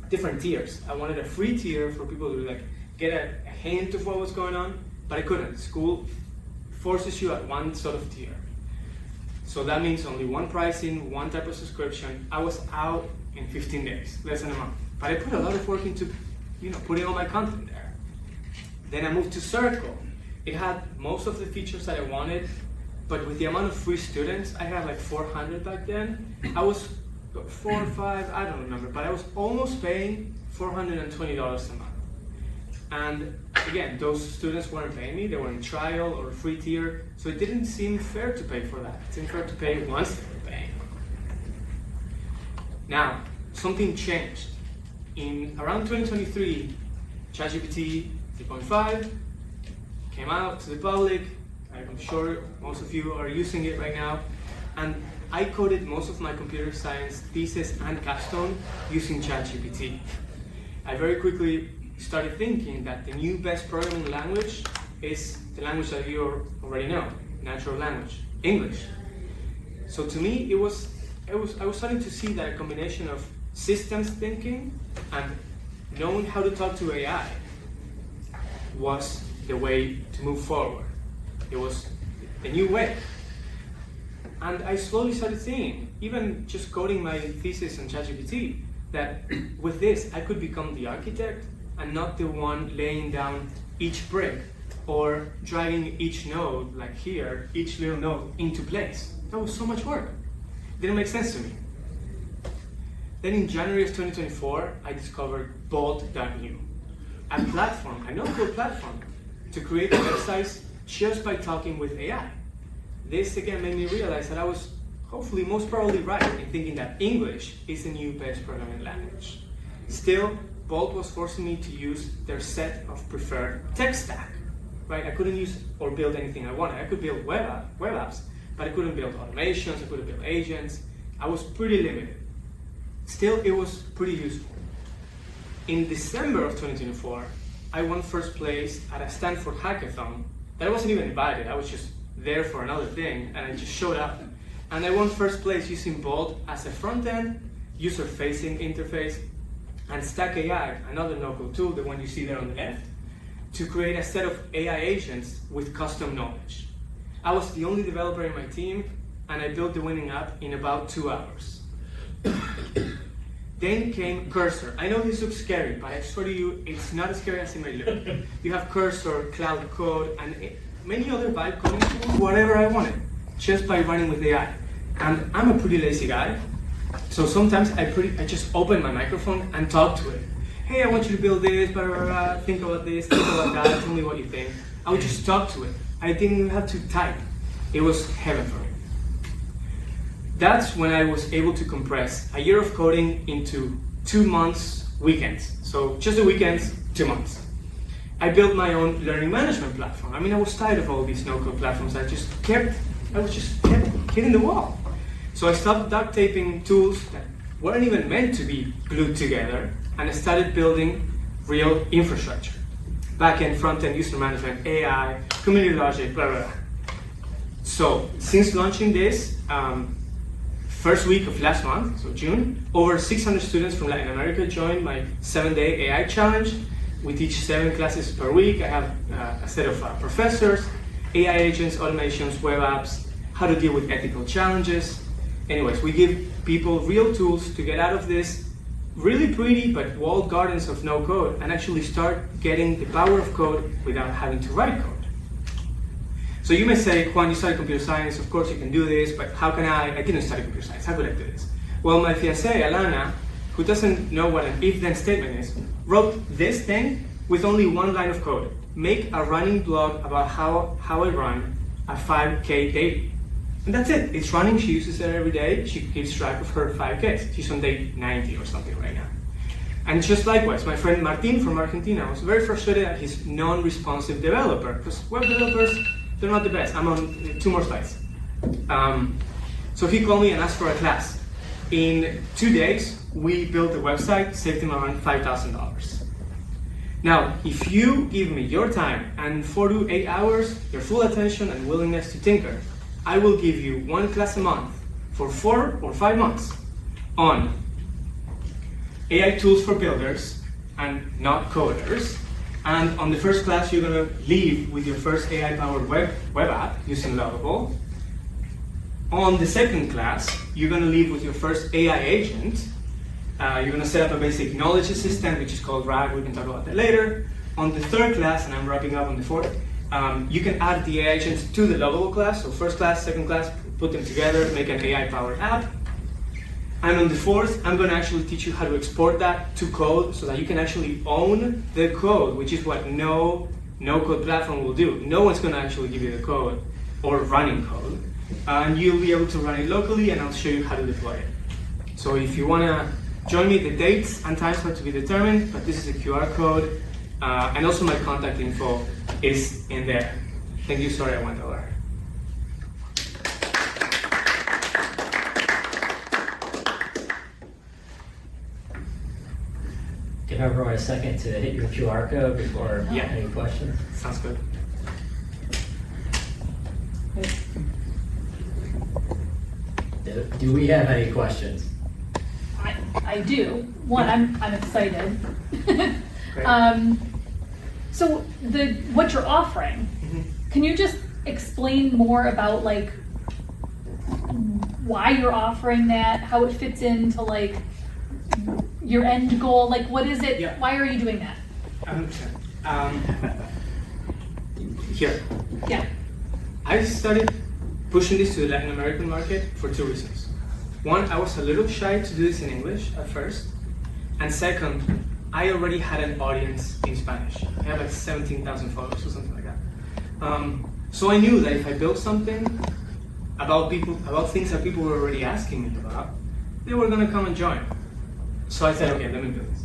different tiers. I wanted a free tier for people to get a hint of what was going on, but I couldn't. School forces you at one sort of tier. So that means only one pricing, one type of subscription. I was out in 15 days, less than a month. But I put a lot of work into, putting all my content there. Then I moved to Circle. It had most of the features that I wanted, but with the amount of free students, I had like 400 back then. I was 4 or 5, I don't remember, but I was almost paying $420 a month. And again, those students weren't paying me, they were in trial or free tier, so it didn't seem fair to pay for that. It seemed fair to pay once they were paying. Now, something changed. In around 2023, ChatGPT 3.5 came out to the public. I'm sure most of you are using it right now. And I coded most of my computer science thesis and capstone using ChatGPT. I very quickly started thinking that the new best programming language is the language that you already know, natural language, English. So to me, I was starting to see that a combination of systems thinking and knowing how to talk to AI was the way to move forward. It was the new way. And I slowly started seeing, even just coding my thesis on ChatGPT, that with this, I could become the architect and not the one laying down each brick or dragging each node, like here, each little node into place. That was so much work. Didn't make sense to me. Then in January of 2024, I discovered Bolt.new, a platform, a no-code platform, to create websites just by talking with AI. This again made me realize that I was hopefully most probably right in thinking that English is the new best programming language. Still, Bolt was forcing me to use their set of preferred tech stack. Right? I couldn't use or build anything I wanted. I could build web apps, but I couldn't build automations, I couldn't build agents. I was pretty limited. Still, it was pretty useful. In December of 2024, I won first place at a Stanford hackathon that I wasn't even invited. I was just there for another thing, and I just showed up. And I won first place using Bolt as a front-end, user-facing interface, and Stack AI, another no-code tool, the one you see there on the left, to create a set of AI agents with custom knowledge. I was the only developer in my team, and I built the winning app in about 2 hours. Then came Cursor. I know this looks scary, but I swear to you, it's not as scary as it may look. You have Cursor, Cloud Code, and many other vibe coding tools, whatever I wanted, just by running with AI. And I'm a pretty lazy guy, so sometimes I just open my microphone and talk to it. Hey, I want you to build this, blah, blah, blah, think about this, think about that, tell me what you think. I would just talk to it. I didn't even have to type. It was heaven for me. That's when I was able to compress a year of coding into 2 months weekends. So just the weekends, 2 months. I built my own learning management platform. I mean, I was tired of all these no-code platforms. I was just kept hitting the wall. So I stopped duct taping tools that weren't even meant to be glued together, and I started building real infrastructure. Back-end, front-end, user management, AI, community logic, blah, blah, blah. So since launching this, first week of last month, so June, over 600 students from Latin America joined my 7-day AI challenge. We teach 7 classes per week. I have a set of professors, AI agents, automations, web apps, how to deal with ethical challenges. Anyways, we give people real tools to get out of this really pretty but walled gardens of no code and actually start getting the power of code without having to write code. So you may say, Juan, you studied computer science, of course you can do this, but how can I didn't study computer science, how could I do this? Well, my fiancée, Alana, who doesn't know what an if-then statement is, wrote this thing with only 1 line of code. Make a running blog about how I run a 5K daily. And that's it, it's running, she uses it every day, she keeps track of her 5Ks. She's on day 90 or something right now. And just likewise, my friend Martin from Argentina was very frustrated at his non-responsive developer, because web developers, they're not the best. I'm on 2 more slides. So he called me and asked for a class. In 2 days, we built the website, saved him around $5,000. Now, if you give me your time and 4 to 8 hours, your full attention and willingness to tinker, I will give you 1 class a month for 4 or 5 months on AI tools for builders and not coders. And on the first class, you're going to leave with your first AI-powered web app using Lovable. On the second class, you're going to leave with your first AI agent. You're going to set up a basic knowledge assistant, which is called ROC. We can talk about that later. On the third class, and I'm wrapping up on the fourth, you can add the AI agents to the Lovable class. So first class, second class, put them together, make an AI-powered app. And on the fourth, I'm going to actually teach you how to export that to code so that you can actually own the code, which is what no code platform will do. No one's going to actually give you the code or running code. And you'll be able to run it locally, and I'll show you how to deploy it. So if you want to join me, the dates and times have to be determined, but this is a QR code. And also my contact info is in there. Thank you, sorry I went over. Give everyone a second to hit your QR code before any questions. Sounds good. Do we have any questions? I do. One, I'm excited. So what you're offering, can you just explain more about like why you're offering that, how it fits into like your end goal? Like what is it? Yeah. Why are you doing that? 100%. Here. Yeah. I started pushing this to the Latin American market for 2 reasons. One, I was a little shy to do this in English at first. And second, I already had an audience in Spanish. I have like 17,000 followers or something like that. So I knew that if I built something about things that people were already asking me about, they were gonna come and join. So I said, okay, let me do this.